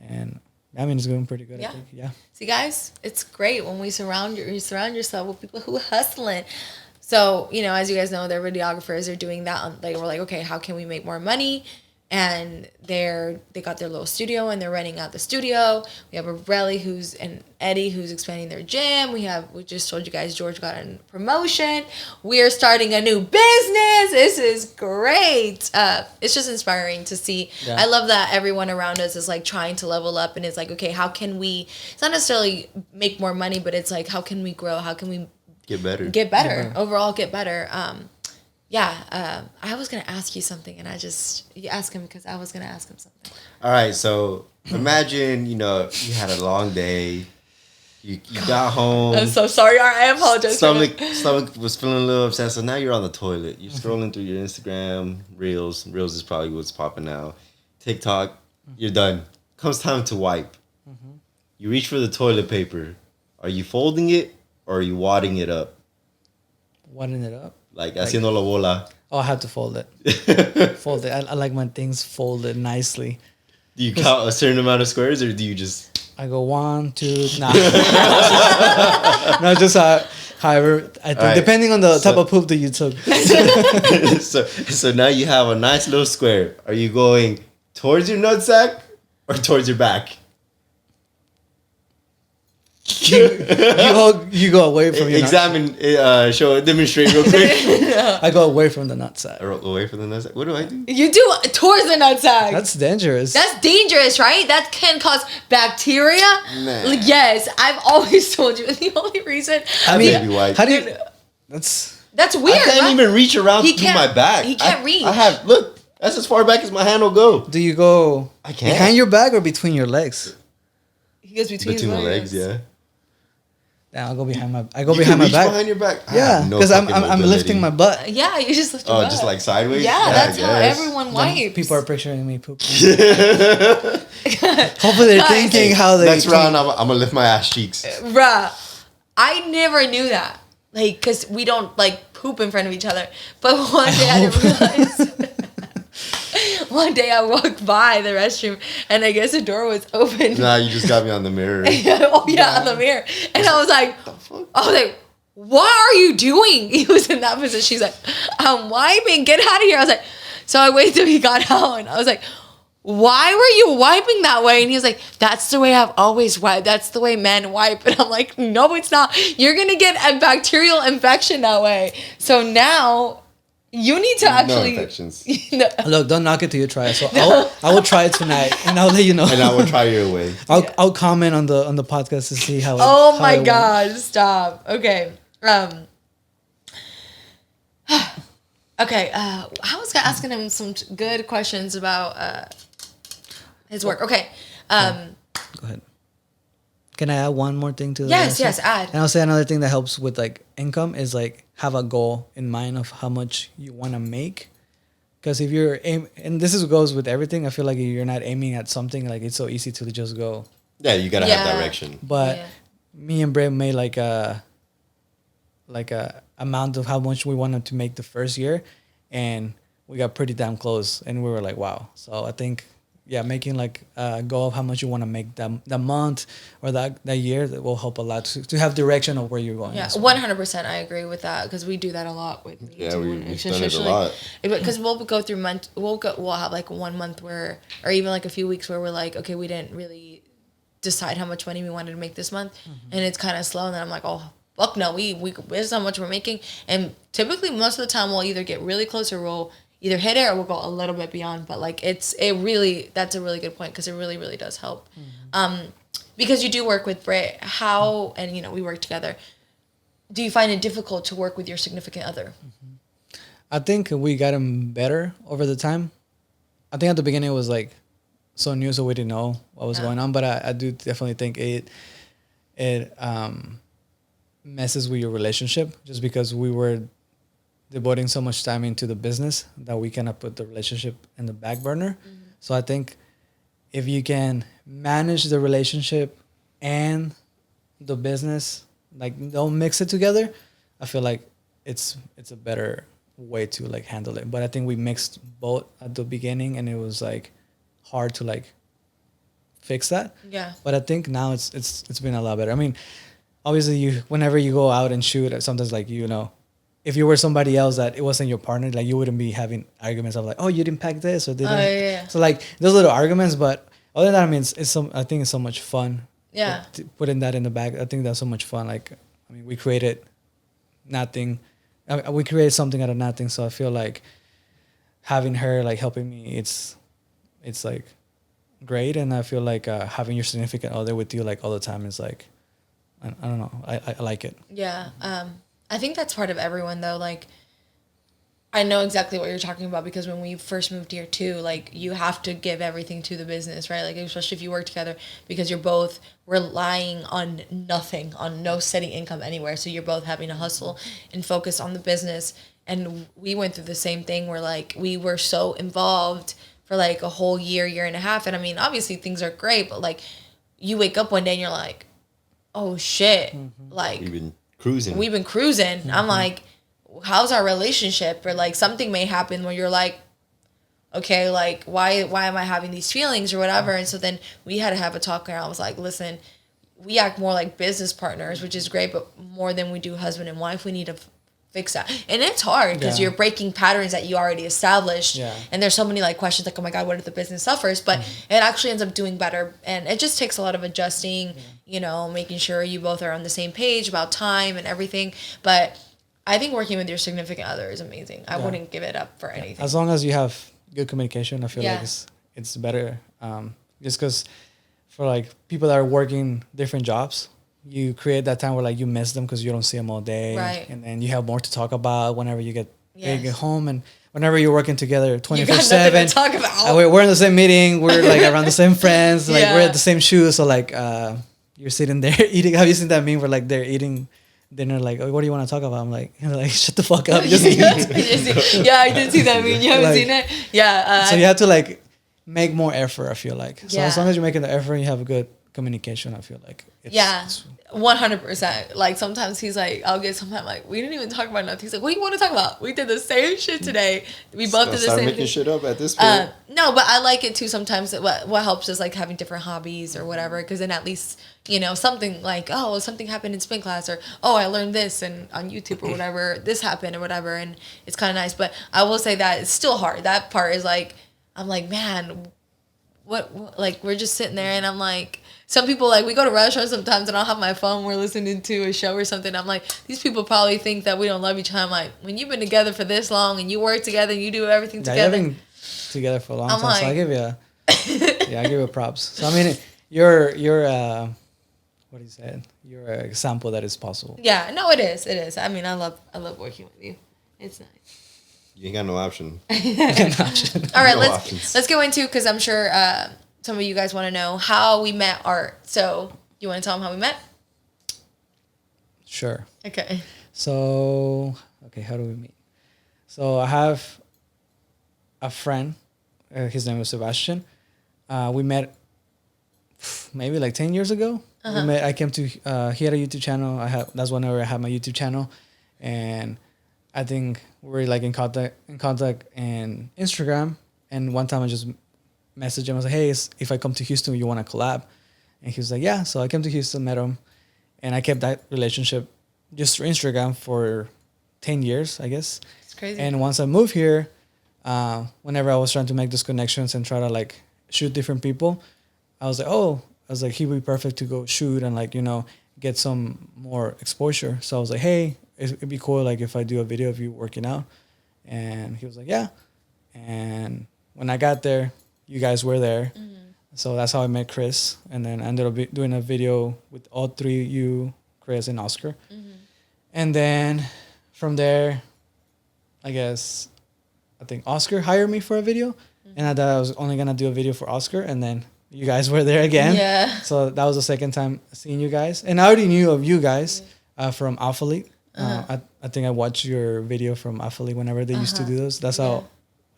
Speaker 3: and I mean, it's going pretty good. I think. Yeah.
Speaker 1: See, guys, it's great when you surround yourself with people who hustling. So, as you guys know, they're videographers. They're doing that. We're like, okay, how can we make more money? And they got their little studio, and they're renting out the studio. We have Aureli and Eddie who's expanding their gym. We just told you guys George got a promotion. We are starting a new business. This is great. It's just inspiring to see. Yeah. I love that everyone around us is like trying to level up, and it's like, okay, how can we? It's not necessarily make more money, but it's like, how can we grow? How can we
Speaker 2: get better.
Speaker 1: Overall get better. I was gonna ask you something, and you ask him because I was gonna ask him something.
Speaker 2: All right, so imagine you had a long day. You got home.
Speaker 1: I'm so sorry. I apologize.
Speaker 2: Stomach was feeling a little upset, so now you're on the toilet. You're scrolling through your Instagram reels. Reels is probably what's popping now. TikTok. You're done. Comes time to wipe. You reach for the toilet paper. Are you folding it or are you wadding it up?
Speaker 3: Wadding it up?
Speaker 2: Like haciendo la bola.
Speaker 3: Oh, I have to fold it. Fold it. I like my things folded nicely.
Speaker 2: Do you count a certain amount of squares or do you just...
Speaker 3: I go 1, 2, nah. No, just however, I think, depending on the type of poop that you took.
Speaker 2: So now you have a nice little square. Are you going towards your nutsack or towards your back?
Speaker 3: You go away from your
Speaker 2: Demonstrate real quick.
Speaker 3: I go away from the nutsack.
Speaker 2: Away from the nutsack? What do I do?
Speaker 1: You do towards the nutsack.
Speaker 3: That's dangerous.
Speaker 1: That's dangerous, right? That can cause bacteria.
Speaker 2: Nah.
Speaker 1: Yes, I've always told you. The only reason.
Speaker 3: How do you?
Speaker 1: That's weird.
Speaker 2: I can't even reach around through my back.
Speaker 1: He can't reach.
Speaker 2: Look, that's as far back as my hand will go.
Speaker 3: Do you go
Speaker 2: I can't.
Speaker 3: behind your back or between your legs?
Speaker 1: He goes between
Speaker 2: the legs, yeah.
Speaker 3: Yeah, I go behind my back.
Speaker 2: Behind your back?
Speaker 3: Yeah, because I'm lifting my butt.
Speaker 1: Yeah, you just lift your butt.
Speaker 2: Just like sideways?
Speaker 1: Yeah, that's how everyone wipes.
Speaker 3: People are picturing me pooping. Hopefully they're thinking how they...
Speaker 2: Next round, I'm going to lift my ass cheeks.
Speaker 1: Bruh, I never knew that. Like, because we don't, like, poop in front of each other. But one day I didn't realize... One day I walked by the restroom and I guess the door was open.
Speaker 2: Nah, you just got me on the mirror.
Speaker 1: On the mirror. And I was like, what are you doing? He was in that position. She's like, I'm wiping. Get out of here. I was like, so I waited till he got out and I was like, why were you wiping that way? And he was like, that's the way I've always wiped. That's the way men wipe. And I'm like, no, it's not. You're going to get a bacterial infection that way. So now... You need to actually...
Speaker 2: No infections.
Speaker 3: Look, don't knock it till you try it. So I will try it tonight, and I'll let you know.
Speaker 2: And I will try your way.
Speaker 3: I'll comment on the podcast to see how.
Speaker 1: Oh my God! Stop. Okay. Okay. I was asking him some good questions about his work. Okay.
Speaker 3: Go ahead. Can I add one more thing to
Speaker 1: that? Yes, add.
Speaker 3: And I'll say another thing that helps with like income is like have a goal in mind of how much you want to make. Because if you're and this goes with everything, I feel like if you're not aiming at something, like it's so easy to just go.
Speaker 2: Yeah, you gotta have direction.
Speaker 3: But me and Brett made like a amount of how much we wanted to make the first year, and we got pretty damn close, and we were like, wow. So I think. Yeah, making like a goal of how much you want to make that month or that year, that will help a lot to have direction of where you're going.
Speaker 1: Yeah, 100%. I agree with that because we do that a lot with me.
Speaker 2: Yeah, we've done it a lot.
Speaker 1: Because we'll go through months. We'll have like 1 month or even like a few weeks where we're like, okay, we didn't really decide how much money we wanted to make this month, and it's kind of slow. And then I'm like, oh fuck no, we this is how much we're making, and typically most of the time we'll either get really close or we'll either hit it or we'll go a little bit beyond. But like that's a really good point because it really does help. Because you do work with Britt, and we work together. Do you find it difficult to work with your significant other?
Speaker 3: I think we got him better over the time. I think at the beginning it was like so new, so we didn't know what was going on. But I do definitely think it messes with your relationship just because we were devoting so much time into the business that we cannot put the relationship in the back burner. So I think if you can manage the relationship and the business, like don't mix it together, I feel like it's a better way to like handle it. But I think we mixed both at the beginning and it was like hard to like fix that.
Speaker 1: Yeah.
Speaker 3: But I think now it's been a lot better. I mean, obviously whenever you go out and shoot, sometimes like if you were somebody else that it wasn't your partner, like you wouldn't be having arguments of like, oh, you didn't pack this or didn't.
Speaker 1: Oh, yeah.
Speaker 3: So like those little arguments, but other than that, I mean, I think it's so much fun.
Speaker 1: Yeah.
Speaker 3: Putting that in the bag, I think that's so much fun. Like, I mean, we created nothing. We created something out of nothing. So I feel like having her like helping me, it's like great. And I feel like having your significant other with you like all the time is like, I don't know. I like it.
Speaker 1: Yeah. I think that's part of everyone though. Like, I know exactly what you're talking about because when we first moved here too, like you have to give everything to the business, right? Like especially if you work together because you're both relying on nothing, on no steady income anywhere. So you're both having to hustle and focus on the business. And we went through the same thing where like we were so involved for like a whole year and a half. And I mean, obviously things are great, but like you wake up one day and you're like, oh shit, like
Speaker 2: we've been cruising.
Speaker 1: I'm like, how's our relationship? Or like something may happen where you're like, okay, like why am I having these feelings or whatever? And so then we had to have a talk, and I was like, listen, we act more like business partners, which is great, but more than we do husband and wife. We need to fix that. And it's hard because you're breaking patterns that you already established. And there's so many like questions like, oh my God, what if the business suffers? But it actually ends up doing better. And it just takes a lot of adjusting, you know, making sure you both are on the same page about time and everything. But I think working with your significant other is amazing. I wouldn't give it up for anything.
Speaker 3: As long as you have good communication, I feel like it's better. Just because for like people that are working different jobs, you create that time where like you miss them because you don't see them all day.
Speaker 1: Right.
Speaker 3: And then you have more to talk about whenever you get home, and whenever you're working together 24/7.
Speaker 1: You got nothing to talk about.
Speaker 3: We're in the same meeting. We're like around the same friends. Like we're at the same shoes. So like you're sitting there eating. Have you seen that meme where like they're eating dinner? Like, oh, what do you want to talk about? I'm like, shut the fuck up. Just eat.
Speaker 1: Yeah, I did see that meme. You haven't seen it? Yeah.
Speaker 3: So you have to like make more effort, I feel like. So as long as you're making the effort and you have a good communication, I feel like it's
Speaker 1: 100%. Like sometimes he's like, I'll get sometimes like, we didn't even talk about nothing. He's like, what do you want to talk about? We did the same shit today. We both did the same
Speaker 2: making
Speaker 1: thing.
Speaker 2: Shit up at this point.
Speaker 1: No, but I like it too sometimes. What helps is like having different hobbies or whatever, because then at least, you know, something like, oh, something happened in spin class, or oh, I learned this and on YouTube or whatever, this happened or whatever, and it's kind of nice. But I will say that it's still hard. That part is like, I'm like, man, what like we're just sitting there and I'm like, some people, like, we go to restaurants sometimes and I'll have my phone, we're listening to a show or something. I'm like, these people probably think that we don't love each other. I'm like, when you've been together for this long and you work together and you do everything together.
Speaker 3: You've been together for a long time, like, so I give you I give you props. So, I mean, you're what do you say? You're an example that is possible.
Speaker 1: Yeah, no, it is. It is. I mean, I love working with you. It's nice.
Speaker 2: You ain't got no option.
Speaker 1: All right, let's go into, because I'm sure some of you guys want to know how we met Art. So you want to tell them how we met?
Speaker 3: Sure.
Speaker 1: Okay.
Speaker 3: So, how do we meet? So I have a friend. His name was Sebastian. We met maybe like 10 years ago. We met. I came to. He had a YouTube channel. That's whenever I had my YouTube channel, and I think we were like in contact in Instagram. And one time I just messaged him. I was like, hey, if I come to Houston, you want to collab? And he was like, yeah. So I came to Houston, met him, and I kept that relationship just through Instagram for 10 years, I guess.
Speaker 1: It's crazy.
Speaker 3: And once I moved here, whenever I was trying to make those connections and try to like shoot different people, I was like, he'd be perfect to go shoot and like, you know, get some more exposure. So I was like, hey, it'd be cool like if I do a video of you working out. And he was like, yeah. And when I got there, you guys were there. Mm-hmm. So that's how I met Chris. And then I ended up doing a video with all three, you, Chris, and Oscar. Mm-hmm. And then from there, I think Oscar hired me for a video. Mm-hmm. And I thought I was only going to do a video for Oscar. And then you guys were there again.
Speaker 1: Yeah.
Speaker 3: So that was the second time seeing you guys. And I already knew of you guys from Athlete. I think I watched your video from Athlete whenever they used to do those. That's how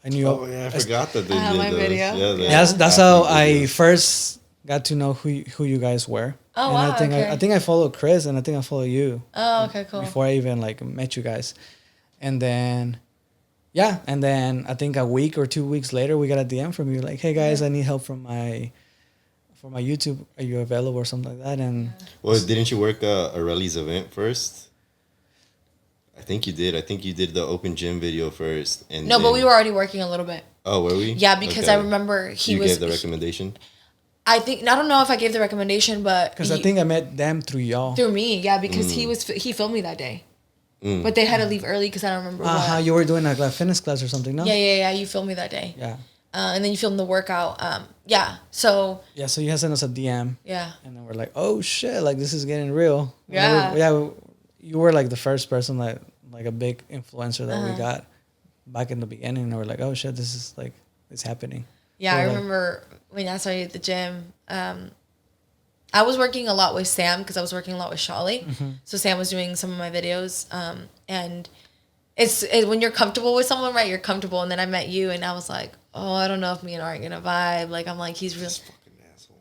Speaker 3: I knew.
Speaker 2: Oh, yeah, I forgot that they did
Speaker 1: my
Speaker 2: those.
Speaker 1: video.
Speaker 3: Yeah, that's how I first got to know who you guys were.
Speaker 1: Oh,
Speaker 3: and
Speaker 1: wow,
Speaker 3: I think I followed Chris, and I think I followed you.
Speaker 1: Oh, okay, cool.
Speaker 3: Before I even like met you guys. And then I think a week or 2 weeks later, we got a DM from you like, hey guys, I need help for my YouTube. Are you available or something like that? And
Speaker 2: well, didn't you work Aureli's event first? I think you did. I think you did the open gym video first. And
Speaker 1: no, but we were already working a little bit.
Speaker 2: Oh, were we?
Speaker 1: Yeah, because I remember you
Speaker 2: gave the recommendation.
Speaker 1: I don't know if I gave the recommendation, but
Speaker 3: because I think I met them through y'all.
Speaker 1: Through me, yeah, because he filmed me that day. But they had to leave early because I don't remember what.
Speaker 3: You were doing like a fitness class or something, no?
Speaker 1: Yeah. You filmed me that day.
Speaker 3: Yeah.
Speaker 1: And then you filmed the workout. So.
Speaker 3: Yeah, so you had sent us a DM.
Speaker 1: Yeah.
Speaker 3: And then we're like, oh shit, like this is getting real.
Speaker 1: Yeah.
Speaker 3: you were like the first person that like a big influencer that we got back in the beginning, and we're like, oh shit, this is like it's happening.
Speaker 1: Yeah, I remember when I started at the gym. I was working a lot with Sam because I was working a lot with Shali. So Sam was doing some of my videos, and it's when you're comfortable with someone, right? You're comfortable, and then I met you, and I was like, oh, I don't know if me and Art are gonna vibe. Like I'm like he's real.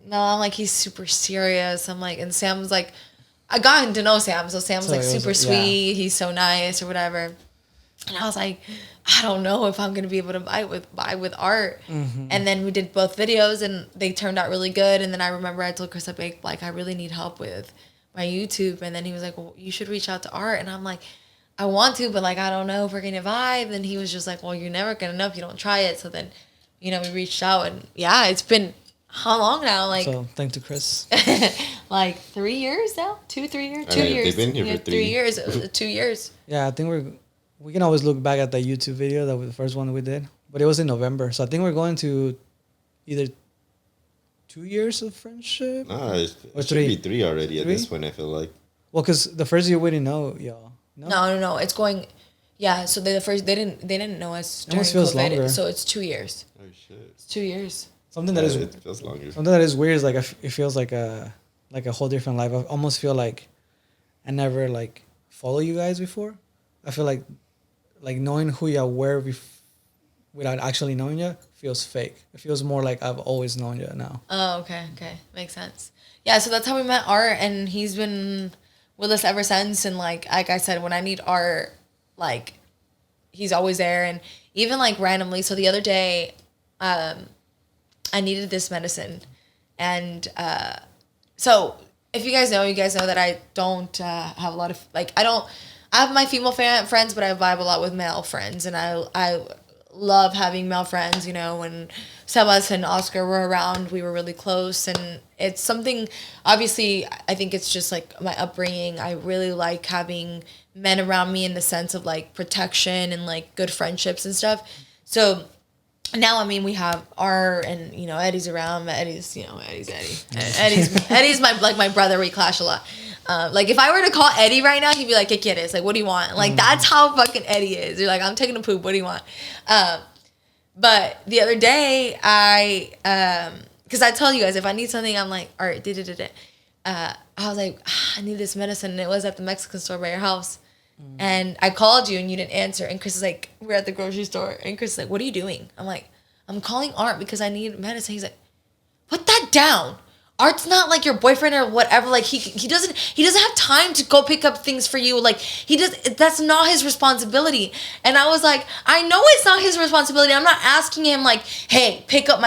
Speaker 1: No, I'm like he's super serious. I'm like, and Sam was like, I got to know Sam, so Sam was like super sweet. He's so nice or whatever. And I was like, I don't know if I'm gonna be able to vibe with Art. And then we did both videos, and they turned out really good. And then I remember I told Chris like I really need help with my YouTube. And then he was like, well, you should reach out to Art. And I'm like, I want to, but like I don't know if we're gonna vibe. And he was just like, well, you're never gonna know if you don't try it. So then, we reached out, and yeah, it's been how long now? Like
Speaker 3: so, thanks to Chris.
Speaker 1: like 3 years now, 2-3 years, 2 years.
Speaker 2: They've been here for 3
Speaker 1: years. 2 years.
Speaker 3: Yeah, I think we can always look back at the YouTube video that was the first one we did, but it was in November. So I think we're going to either 2 years of friendship.
Speaker 2: Nah, it should be 3 already at this point. I feel like.
Speaker 3: Well, because the first year we didn't know y'all.
Speaker 1: No. It's going. Yeah. So they didn't know us during
Speaker 3: feels
Speaker 1: COVID.
Speaker 3: Longer.
Speaker 1: So it's 2 years.
Speaker 2: Oh shit.
Speaker 1: It's 2 years.
Speaker 2: It feels longer.
Speaker 3: Something that is weird is like it feels like a whole different life. I almost feel like I never like follow you guys before. I feel like knowing who y'all were without actually knowing you feels fake. It feels more like I've always known you now.
Speaker 1: Oh, okay, makes sense. Yeah, so that's how we met Art, and he's been with us ever since. And like I said, when I need Art, like he's always there, and even like randomly. So the other day, I needed this medicine, and so if you guys know that I don't have a lot of I have my female friends, but I vibe a lot with male friends, and I love having male friends. When Sebas and Oscar were around, we were really close, and it's something. Obviously, I think it's just like my upbringing. I really like having men around me in the sense of like protection and like good friendships and stuff. So now, we have Art and Eddie's around. But Eddie's Eddie. Eddie's my brother. We clash a lot. Like if I were to call Eddie right now, he'd be like, "¿Qué quieres?" Like, what do you want? Like that's how fucking Eddie is. You're like, I'm taking a poop. What do you want? But the other day, because I tell you guys, if I need something, I'm like, all right, I was like, I need this medicine, and it was at the Mexican store by your house. And I called you, and you didn't answer. And Chris is like, we're at the grocery store, and Chris is like, what are you doing? I'm like, I'm calling Art because I need medicine. He's like, put that down. Art's not like your boyfriend or whatever. Like he doesn't have time to go pick up things for you. Like that's not his responsibility. And I was like, I know it's not his responsibility. I'm not asking him like, hey, pick up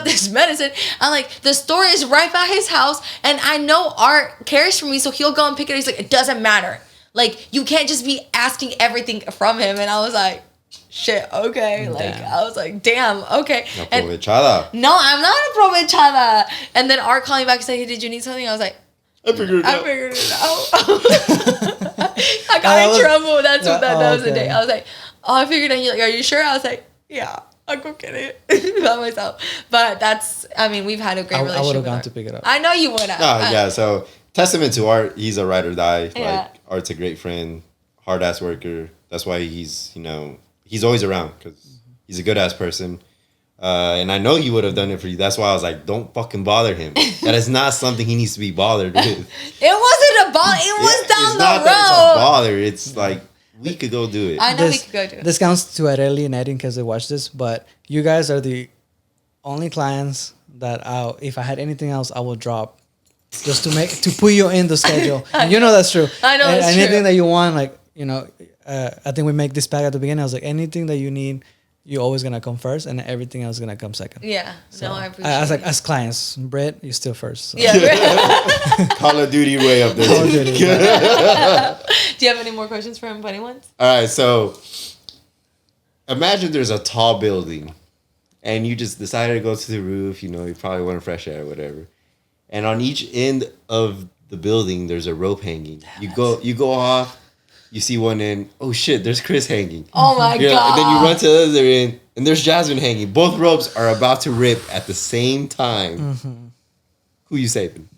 Speaker 1: this medicine. I'm like, the store is right by his house, and I know Art cares for me, so he'll go and pick it. He's like, it doesn't matter. Like you can't just be asking everything from him. And I was like, shit, okay. Like I was like, damn, okay.
Speaker 2: Aprovechada.
Speaker 1: No, I'm not aprovechada. And then Art calling back and said, hey, did you need something? I was like,
Speaker 2: I figured it out.
Speaker 1: I got in trouble. That's what that was the day. I was like, oh, I figured it out. You're like, are you sure? I was like, yeah, I'll go get it by myself. But that's, we've had a great relationship.
Speaker 3: I would have gone to pick it up.
Speaker 1: I know you would have.
Speaker 2: Yeah, so testament to Art. He's a ride or die. Yeah. Like Art's a great friend, hard ass worker. That's why he's, he's always around because he's a good ass person. And I know he would have done it for you. That's why I was like, don't fucking bother him. That is not something he needs to be bothered with.
Speaker 1: It wasn't a bother. It was down the road.
Speaker 2: That it's a bother. It's like, we could go do it.
Speaker 1: I know we could go do it.
Speaker 3: This counts to Areli and Eddie because they watch this, but you guys are the only clients that if I had anything else, I would drop just to put you in the schedule. And that's true.
Speaker 1: I know that's
Speaker 3: anything
Speaker 1: true.
Speaker 3: that you want, like, I think we make this pack at the beginning. I was like, anything that you need, you're always gonna come first, and everything else is gonna come second.
Speaker 1: Yeah,
Speaker 3: so
Speaker 1: no, I appreciate.
Speaker 3: I was like, as clients, Brett, you're still first. So.
Speaker 1: Yeah,
Speaker 2: Call of Duty way up there.
Speaker 3: Call of Duty.
Speaker 1: Do you have any more questions for him, funny ones?
Speaker 2: All right, so imagine there's a tall building, and you just decided to go to the roof. You probably want fresh air or whatever, and on each end of the building, there's a rope hanging. You go off. You see one end, oh shit, there's Chris hanging.
Speaker 1: Oh my God.
Speaker 2: And then you run to the other end, and there's Jasmine hanging. Both ropes are about to rip at the same time. Mm-hmm. Who you saving?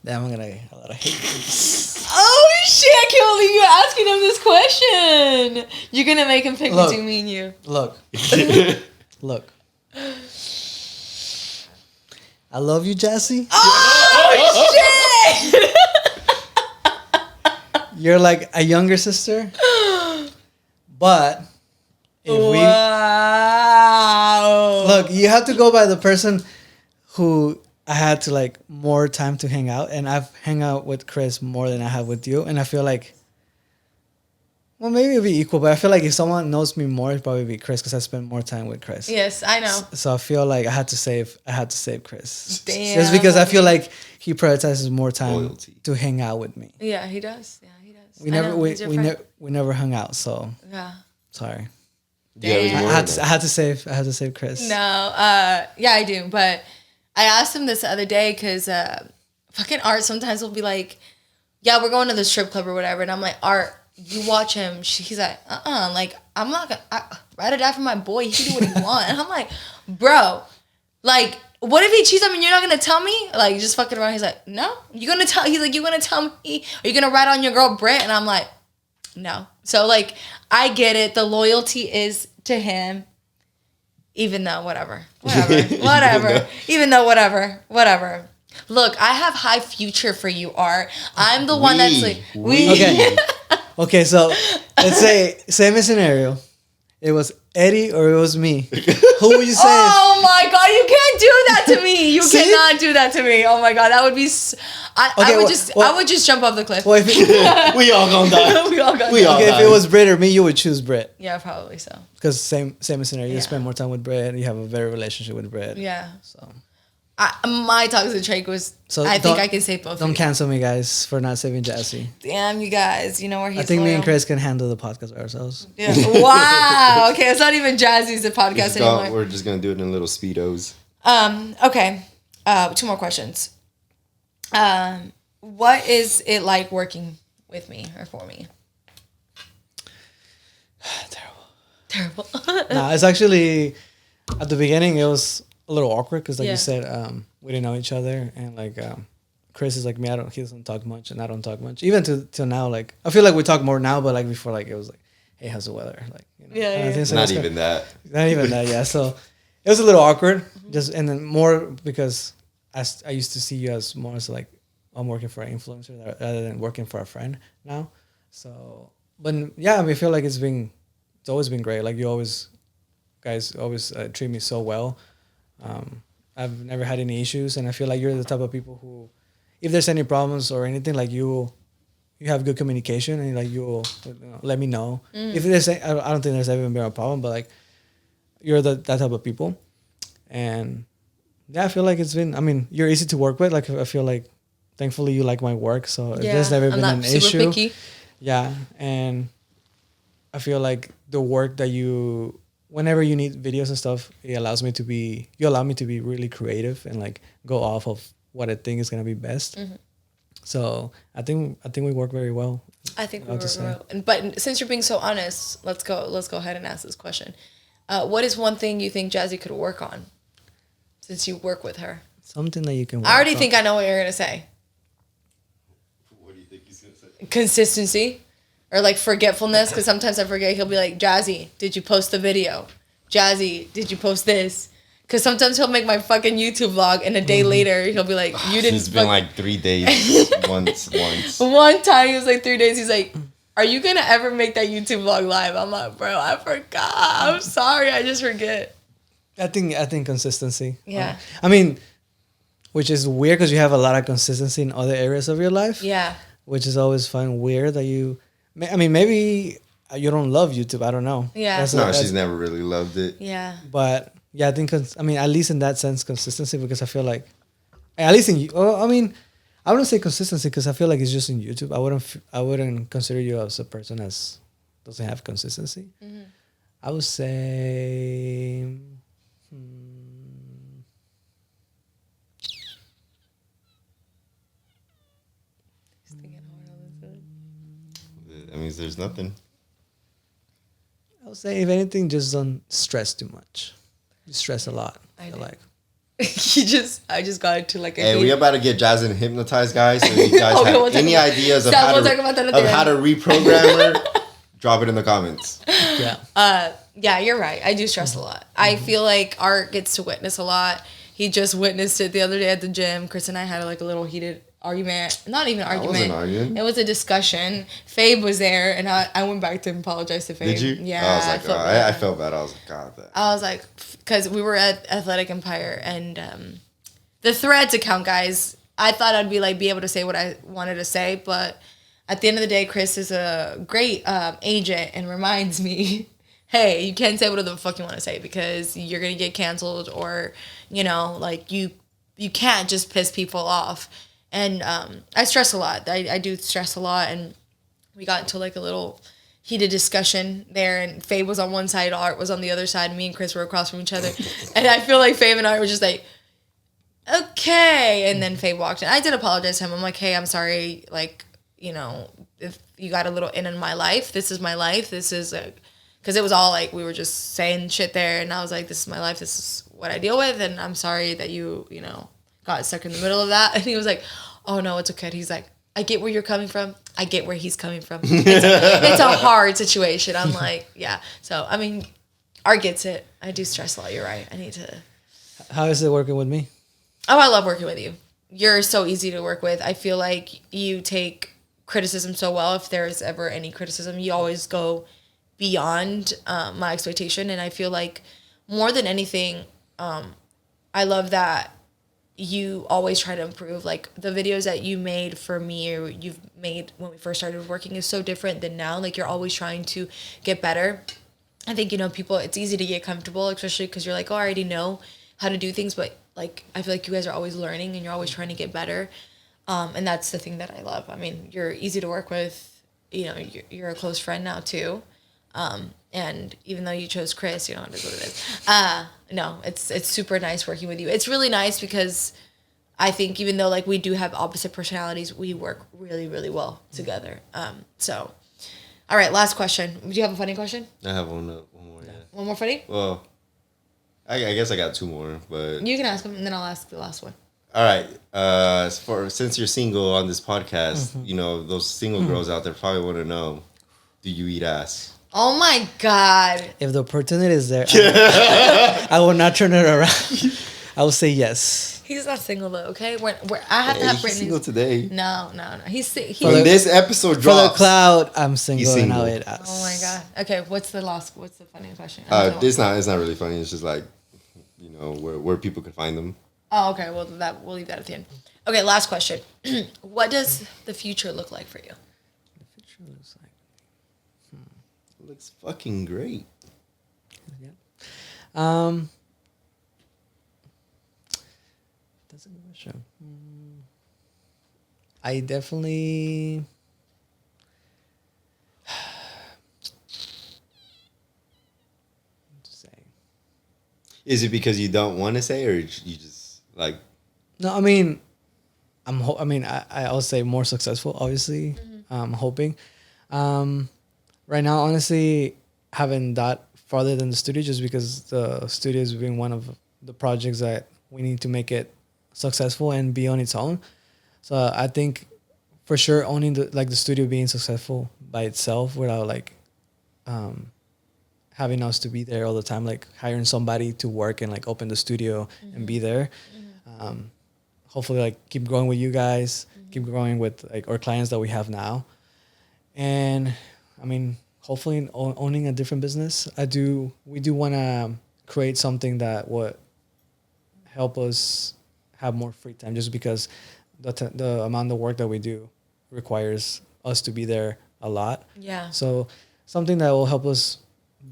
Speaker 3: Damn, I'm going to get a lot of hate.
Speaker 1: shit, I can't believe you asking him this question. You're going to make him pick between me and you.
Speaker 3: Look. Look. I love you, Jazzy.
Speaker 1: Oh, shit!
Speaker 3: You're like a younger sister. But if look, you have to go by the person who I had to like more time to hang out, and I've hung out with Chris more than I have with you, and I feel like, well, maybe it'd be equal, but I feel like if someone knows me more, it'd probably be Chris because I spend more time with Chris.
Speaker 1: Yes, I know.
Speaker 3: So I feel like I had to save Chris.
Speaker 1: Damn.
Speaker 3: Just because I feel like he prioritizes more time to hang out with me.
Speaker 1: Yeah, he does. Yeah, he does.
Speaker 3: We never hung out, so
Speaker 1: yeah.
Speaker 3: Sorry.
Speaker 1: Damn.
Speaker 3: I had to save Chris.
Speaker 1: No, yeah, I do, but I asked him this the other day because fucking Art sometimes will be like, yeah, we're going to the strip club or whatever, and I'm like, Art, you watch him. He's like, like, I'm not gonna ride or die for my boy. He can do what he want. And I'm like, bro, like, what if he cheats on me and you're not gonna tell me? Like, just fucking around. He's like, no. He's like, you gonna tell me? Are you gonna ride on your girl Britt? And I'm like, no. So, like, I get it. The loyalty is to him. Even though, whatever. Look, I have high future for you, Art. I'm the one that's like,
Speaker 3: Okay. Okay, so let's say, same scenario. It was Eddie or it was me. Who would you say?
Speaker 1: Oh my God, you can't do that to me. You cannot do that to me. Oh my God, that would be... I would just jump off the cliff.
Speaker 3: Well,
Speaker 2: we all gonna die.
Speaker 1: we all gonna
Speaker 3: die. Okay, if it was Britt or me, you would choose Britt.
Speaker 1: Yeah, probably so.
Speaker 3: Because same scenario. You spend more time with Britt. You have a better relationship with Britt.
Speaker 1: Yeah.
Speaker 3: So...
Speaker 1: my toxic trait was, I think I can save both.
Speaker 3: Don't cancel me, guys, for not saving Jazzy.
Speaker 1: Damn, you guys. You know where he's
Speaker 3: I think
Speaker 1: loyal.
Speaker 3: me and Chris can handle the podcast ourselves.
Speaker 1: Yeah. Wow. Okay, it's not even Jazzy's the podcast anymore.
Speaker 2: We're just going to do it in little speedos.
Speaker 1: Okay. 2 more questions. What is it like working with me or for me? Terrible.
Speaker 3: Nah, it's actually, at the beginning, it was a little awkward because, like you said, we didn't know each other, and like Chris is like me. He doesn't talk much, and I don't talk much. Even till now, like I feel like we talk more now, but like before, like it was like, hey, how's the weather? Like, you know,
Speaker 2: Not even that.
Speaker 3: Not even that. Yeah. So it was a little awkward, and then more because I used to see you as more as like I'm working for an influencer rather than working for a friend now. So, but yeah, I mean, I feel like it's always been great. Like guys always treat me so well. I've never had any issues, and I feel like you're the type of people who, if there's any problems or anything, like you have good communication, and like you'll let me know. If there's, I don't think there's ever been a problem, but like you're that type of people, and yeah, I feel like it's been. I mean, you're easy to work with. Like I feel like, thankfully, you like my work, so there's never been an issue. Picky. Yeah, and I feel like the work that you. Whenever you need videos and stuff, you allow me to be really creative and like go off of what I think is gonna be best. Mm-hmm. So I think we work very well.
Speaker 1: I think we work well. But since you're being so honest, let's go ahead and ask this question. What is one thing you think Jazzy could work on, since you work with her?
Speaker 3: Something that you can.
Speaker 1: I already think I know what you're gonna say.
Speaker 2: What do you think he's gonna say?
Speaker 1: Consistency. Or like forgetfulness, because sometimes I forget. He'll be like, Jazzy, did you post the video? Jazzy, did you post this? Because sometimes he'll make my fucking YouTube vlog, and a day later he'll be like, you didn't.
Speaker 2: It's been like 3 days once.
Speaker 1: One time he was like 3 days. He's like, are you gonna ever make that YouTube vlog live? I'm like, bro, I forgot. I'm sorry, I just forget.
Speaker 3: I think consistency.
Speaker 1: Yeah.
Speaker 3: I mean, which is weird because you have a lot of consistency in other areas of your life.
Speaker 1: Yeah.
Speaker 3: Which is always fun. Weird that you. I mean, maybe you don't love YouTube. I don't know.
Speaker 1: Yeah.
Speaker 2: She's never really loved it.
Speaker 1: Yeah.
Speaker 3: But yeah, I think, at least in that sense, consistency, because I feel like, at least I wouldn't say consistency because I feel like it's just in YouTube. I wouldn't consider you as a person as doesn't have consistency. Mm-hmm. I would say,
Speaker 2: That means there's nothing.
Speaker 3: I would say, if anything, just don't stress too much. You stress a lot. I feel like.
Speaker 1: I just got into like a
Speaker 2: Hey, we about to get Jazzy hypnotized, guys. So if you guys have any ideas of how to reprogram her, drop it in the comments.
Speaker 1: Yeah, you're right. I do stress a lot. I feel like Art gets to witness a lot. He just witnessed it the other day at the gym. Chris and I had like a little heated argument. Not even an argument. I wasn't arguing. It was a discussion. Fabe was there, and I went back to apologize to Fabe.
Speaker 2: Did you?
Speaker 1: Yeah.
Speaker 2: I was like, I felt bad. I was like, God.
Speaker 1: I was like, because we were at Athletic Empire, and the Threads account, guys, I thought I'd be able to say what I wanted to say, but at the end of the day, Chris is a great agent and reminds me, hey, you can't say whatever the fuck you want to say because you're going to get canceled or, like you can't just piss people off. And I stress a lot. I do stress a lot. And we got into like a little heated discussion there. And Fabe was on one side, Art was on the other side. And me and Chris were across from each other. And I feel like Fabe and I were just like, okay. And then Fabe walked in. I did apologize to him. I'm like, hey, I'm sorry. Like, if you got a little in my life, this is my life. This is because it was all like we were just saying shit there. And I was like, this is my life. This is what I deal with. And I'm sorry that you got stuck in the middle of that. And he was like, oh, no, it's okay. He's like, I get where you're coming from. I get where he's coming from. It's a hard situation. I'm like, yeah. So, I mean, Art gets it. I do stress a lot. You're right. I need to.
Speaker 3: How is it working with me?
Speaker 1: Oh, I love working with you. You're so easy to work with. I feel like you take criticism so well. If there's ever any criticism, you always go beyond my expectation. And I feel like more than anything, I love that you always try to improve. Like the videos that you made for me or you've made when we first started working is so different than now. Like you're always trying to get better. I think, people, it's easy to get comfortable, especially because you're like, oh, I already know how to do things. But like, I feel like you guys are always learning and you're always trying to get better. And that's the thing that I love. I mean, you're easy to work with. You're a close friend now too. And even though you chose Chris, it is what it is. No, it's super nice working with you. It's really nice because I think even though like we do have opposite personalities, we work really, really well together. So, all right, last question. Do you have a funny question?
Speaker 2: I have one more. Yeah.
Speaker 1: One more funny?
Speaker 2: Well, I guess I got two more, but
Speaker 1: you can ask them and then I'll ask the last one.
Speaker 2: All right. Since you're single on this podcast, those single girls out there probably want to know: do you eat ass?
Speaker 1: Oh my God!
Speaker 3: If the opportunity is there, I will not turn it around. I will say yes.
Speaker 1: He's not single though. Okay, I have to have Brittany.
Speaker 2: He's single today.
Speaker 1: No. He's
Speaker 2: when this episode drops.
Speaker 3: For the cloud, I'm single and I'll eat ass.
Speaker 1: Oh my God. Okay, what's the funny question?
Speaker 2: It's not really funny. It's just like, where people can find them.
Speaker 1: Oh, okay. Well, we'll leave that at the end. Okay, last question. What does the future look like for you?
Speaker 3: The future looks like.
Speaker 2: It looks fucking great.
Speaker 3: Yeah. That's a good question. I definitely.
Speaker 2: Is it because you don't want to say, or you just like?
Speaker 3: No, I mean, I'll say more successful. Obviously, I'm hoping. Right now, honestly, haven't that farther than the studio, just because the studio has been one of the projects that we need to make it successful and be on its own. So I think, for sure, owning the studio being successful by itself without having us to be there all the time, like hiring somebody to work and like open the studio and be there. Hopefully like keep growing with you guys, keep growing with like our clients that we have now. And I mean, hopefully owning a different business. We do want to create something that would help us have more free time, just because the amount of work that we do requires us to be there a lot.
Speaker 1: Yeah.
Speaker 3: So something that will help us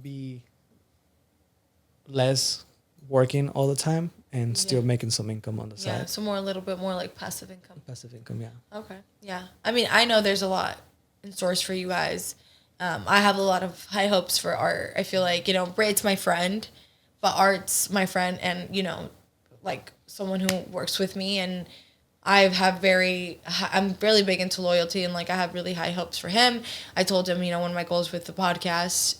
Speaker 3: be less working all the time and still making some income on the side.
Speaker 1: Yeah, so a little bit more like passive income.
Speaker 3: Passive income, yeah.
Speaker 1: Okay, yeah. I mean, I know there's a lot in stores for you guys. I have a lot of high hopes for Art. I feel like, Braid's my friend, but Art's my friend and, like someone who works with me. And I'm really big into loyalty and like I have really high hopes for him. I told him, one of my goals with the podcast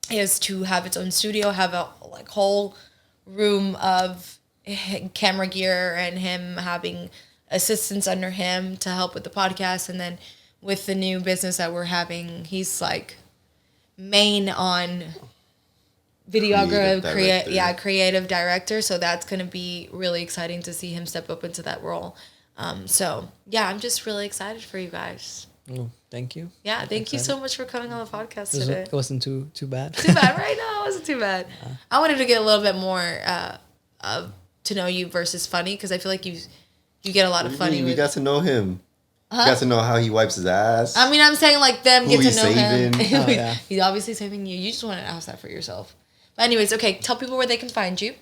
Speaker 1: is to have its own studio, have a whole room of camera gear and him having assistants under him to help with the podcast. And then with the new business that we're having, he's like main on videographer, creative director. So that's going to be really exciting to see him step up into that role. So yeah, I'm just really excited for you guys.
Speaker 3: Oh, thank you.
Speaker 1: Yeah, thank you so much for coming on the podcast today.
Speaker 3: It wasn't too bad.
Speaker 1: Too bad, right? No, it wasn't too bad. I wanted to get a little bit more to know you versus funny, because I feel like you get a lot of funny.
Speaker 2: We got to know him. Huh? Got to know how he wipes his ass.
Speaker 1: I mean, I'm saying like them get to know him.
Speaker 3: Oh, yeah.
Speaker 1: He's obviously saving you. You just want to ask that for yourself. But anyways, okay, tell people where they can find you.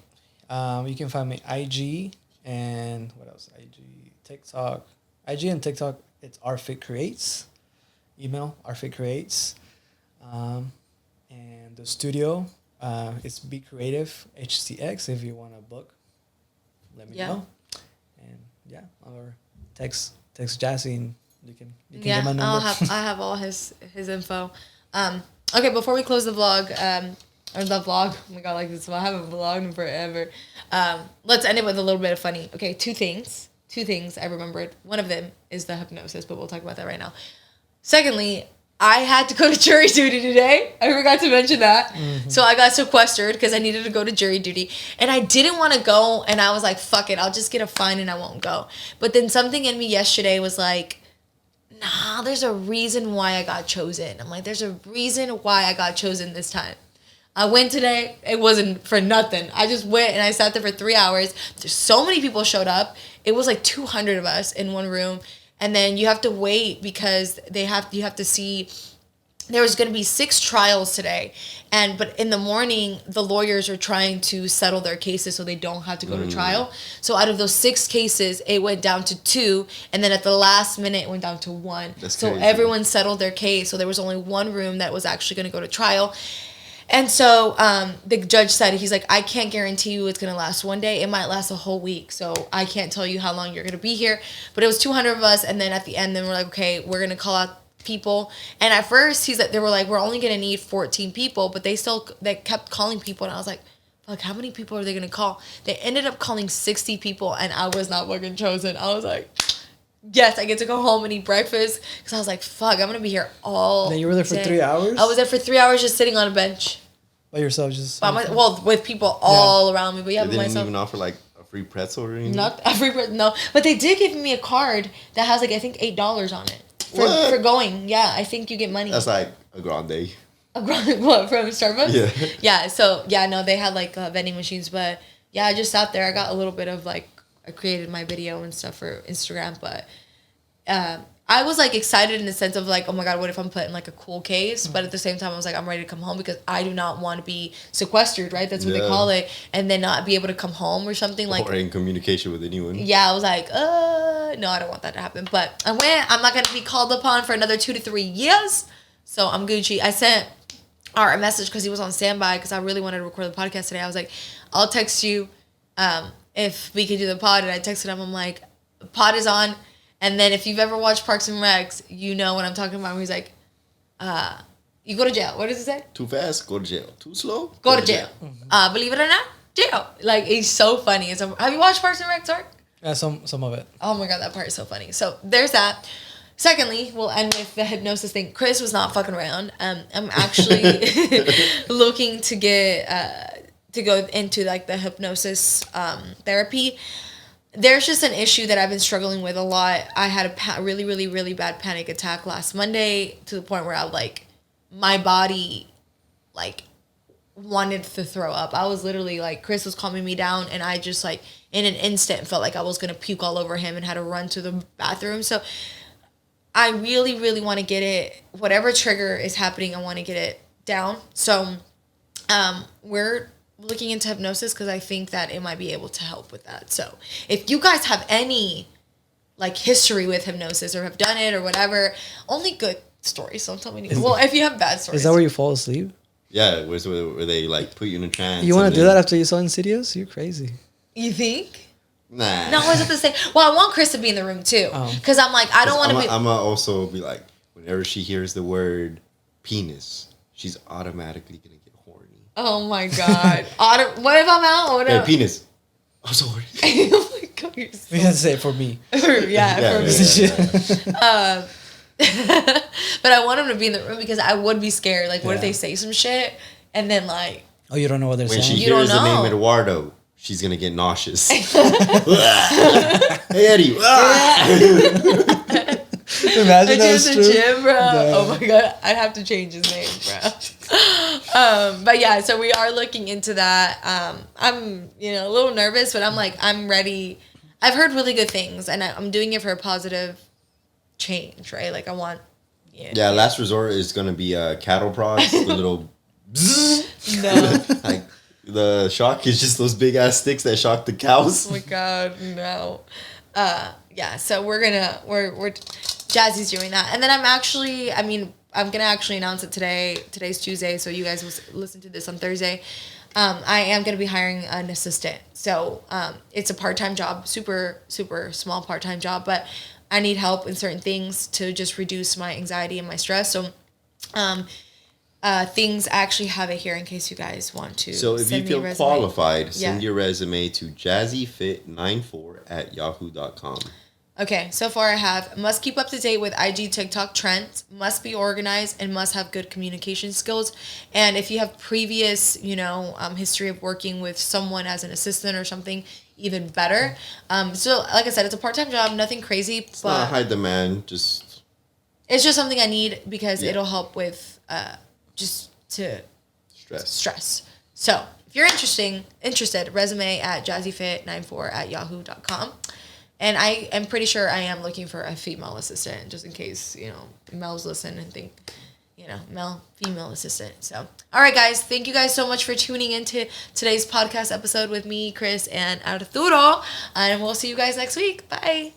Speaker 3: You can find me IG and what else? TikTok. IG and TikTok, it's Artfit Creates. Email Artfit Creates. And the studio, it's Be Creative HCX. If you want to book, let me know. And yeah, or text Jazzy and you can get my number.
Speaker 1: I have all his info. Okay, before we close the vlog, or the vlog, oh my god, like this, I haven't vlogged in forever. Let's end it with a little bit of funny. Okay, two things I remembered. One of them is the hypnosis, but we'll talk about that right now. Secondly, I had to go to jury duty today. I forgot to mention that. Mm-hmm. So I got sequestered because I needed to go to jury duty. And I didn't want to go. And I was like, fuck it. I'll just get a fine and I won't go. But then something in me yesterday was like, nah, there's a reason why I got chosen. I'm like, there's a reason why I got chosen this time. I went today. It wasn't for nothing. I just went and I sat there for 3 hours. There's so many people showed up. It was like 200 of us in one room. And then you have to wait because you have to see. There was going to be 6 trials today, but in the morning the lawyers are trying to settle their cases so they don't have to go to trial. So out of those 6 cases, it went down to 2, and then at the last minute it went down to 1. So crazy. Everyone settled their case. So there was only one room that was actually going to go to trial. And so the judge said, he's like, I can't guarantee you it's going to last one day. It might last a whole week. So I can't tell you how long you're going to be here. But it was 200 of us. And then at the end, then we're like, okay, we're going to call out people. And at first, they were like, we're only going to need 14 people. But they kept calling people. And I was like, how many people are they going to call? They ended up calling 60 people. And I was not fucking chosen. I was like, yes, I get to go home and eat breakfast. Because I was like, fuck, I'm going to be here all
Speaker 3: day. You were there for 3 hours?
Speaker 1: I was there for 3 hours just sitting on a bench.
Speaker 3: By yourself? Just
Speaker 1: well, with people all around me. But yeah,
Speaker 2: they
Speaker 1: by myself.
Speaker 2: Didn't even offer like a free pretzel or anything?
Speaker 1: Not a free pretzel, no. But they did give me a card that has like, I think $8 on it. For going. Yeah, I think you get money.
Speaker 2: That's like a grande.
Speaker 1: A grande, what, from Starbucks?
Speaker 2: Yeah.
Speaker 1: Yeah, so, yeah, no, they had like vending machines. But yeah, I just sat there. I got a little bit of like, I created my video and stuff for Instagram. But I was like excited in the sense of like, oh my god, what if I'm put in like a cool case? But at the same time, I was like, I'm ready to come home because I do not want to be sequestered, right? That's what they call it, and then not be able to come home or something like.
Speaker 2: Or in communication with anyone.
Speaker 1: Yeah, I was like, no, I don't want that to happen. But I went. I'm not gonna be called upon for another 2 to 3 years, so I'm Gucci. I sent Art a message because he was on standby because I really wanted to record the podcast today. I was like, I'll text you if we can do the pod, and I texted him. I'm like, pod is on. And then if you've ever watched Parks and Recs, you know what I'm talking about. He's like, you go to jail. What does he say?
Speaker 2: Too fast, go to jail. Too slow,
Speaker 1: go to jail. Believe it or not, jail. Like, it's so funny. Have you watched Parks and Recs, Art?
Speaker 3: Yeah, some of it.
Speaker 1: Oh my god, that part is so funny. So there's that. Secondly, we'll end with the hypnosis thing. Chris was not fucking around. I'm actually looking to get to go into like the hypnosis therapy. There's just an issue that I've been struggling with a lot. I had a really, really, really bad panic attack last Monday to the point where I like, my body like wanted to throw up. I was literally like, Chris was calming me down and I just like in an instant felt like I was going to puke all over him and had to run to the bathroom. So I really, really want to get it, whatever trigger is happening, I want to get it down. So we're looking into hypnosis because I think that it might be able to help with that. So if you guys have any like history with hypnosis or have done it or whatever, only good stories. Don't tell me anything. Well, if you have bad stories.
Speaker 3: Is that where you fall asleep?
Speaker 2: Yeah, where they like put you in a trance.
Speaker 3: You want to do that after you saw Insidious? You're crazy.
Speaker 1: You think?
Speaker 2: Nah.
Speaker 1: No, is it the same? Well, I want Chris to be in the room too. Because I'm like, I don't want to be.
Speaker 2: I'm going to also be like, whenever she hears the word penis, she's automatically going to get horny.
Speaker 1: Oh my god! What if I'm out?
Speaker 2: Hey, penis. I'm sorry.
Speaker 1: Oh my God, you're so...
Speaker 3: We can say it for me.
Speaker 1: For me. But I want him to be in the room because I would be scared. Like, what if they say some shit and then like...
Speaker 3: Oh, you don't know what they're saying?
Speaker 2: When she hears the name Eduardo, she's going to get nauseous. Hey, Eddie.
Speaker 3: Imagine that was
Speaker 1: the
Speaker 3: true.
Speaker 1: gym, bro. No. Oh my God, I'd have to change his name, bro. But yeah, so we are looking into that. I'm, a little nervous, but I'm like, I'm ready. I've heard really good things, and I'm doing it for a positive change, right? Like I want.
Speaker 2: Yeah, last resort is gonna be cattle prods, the little.
Speaker 1: No.
Speaker 2: Like the shock is just those big ass sticks that shock the cows.
Speaker 1: Oh my God, no. Yeah, so we're Jazzy's doing that, and then I'm gonna actually announce it today. Today's Tuesday, so you guys will listen to this on Thursday. I am gonna be hiring an assistant, so it's a part-time job, super super small part-time job, but I need help in certain things to just reduce my anxiety and my stress. So, things I actually have it here in case you guys want to.
Speaker 2: So if you feel qualified, send your resume to jazzyfit94@yahoo.com.
Speaker 1: Okay, so far I have must keep up to date with IG TikTok trends, must be organized, and must have good communication skills. And if you have previous, history of working with someone as an assistant or something, even better. So like I said, it's a part-time job, nothing crazy.
Speaker 2: It's not high demand, it's
Speaker 1: just something I need because it'll help with just to stress. So if you're interested, resume at jazzyfit94@yahoo.com. And I am pretty sure I am looking for a female assistant, just in case, males listen and think, female assistant. So, all right, guys. Thank you guys so much for tuning into today's podcast episode with me, Chris, and Arturo. And we'll see you guys next week. Bye.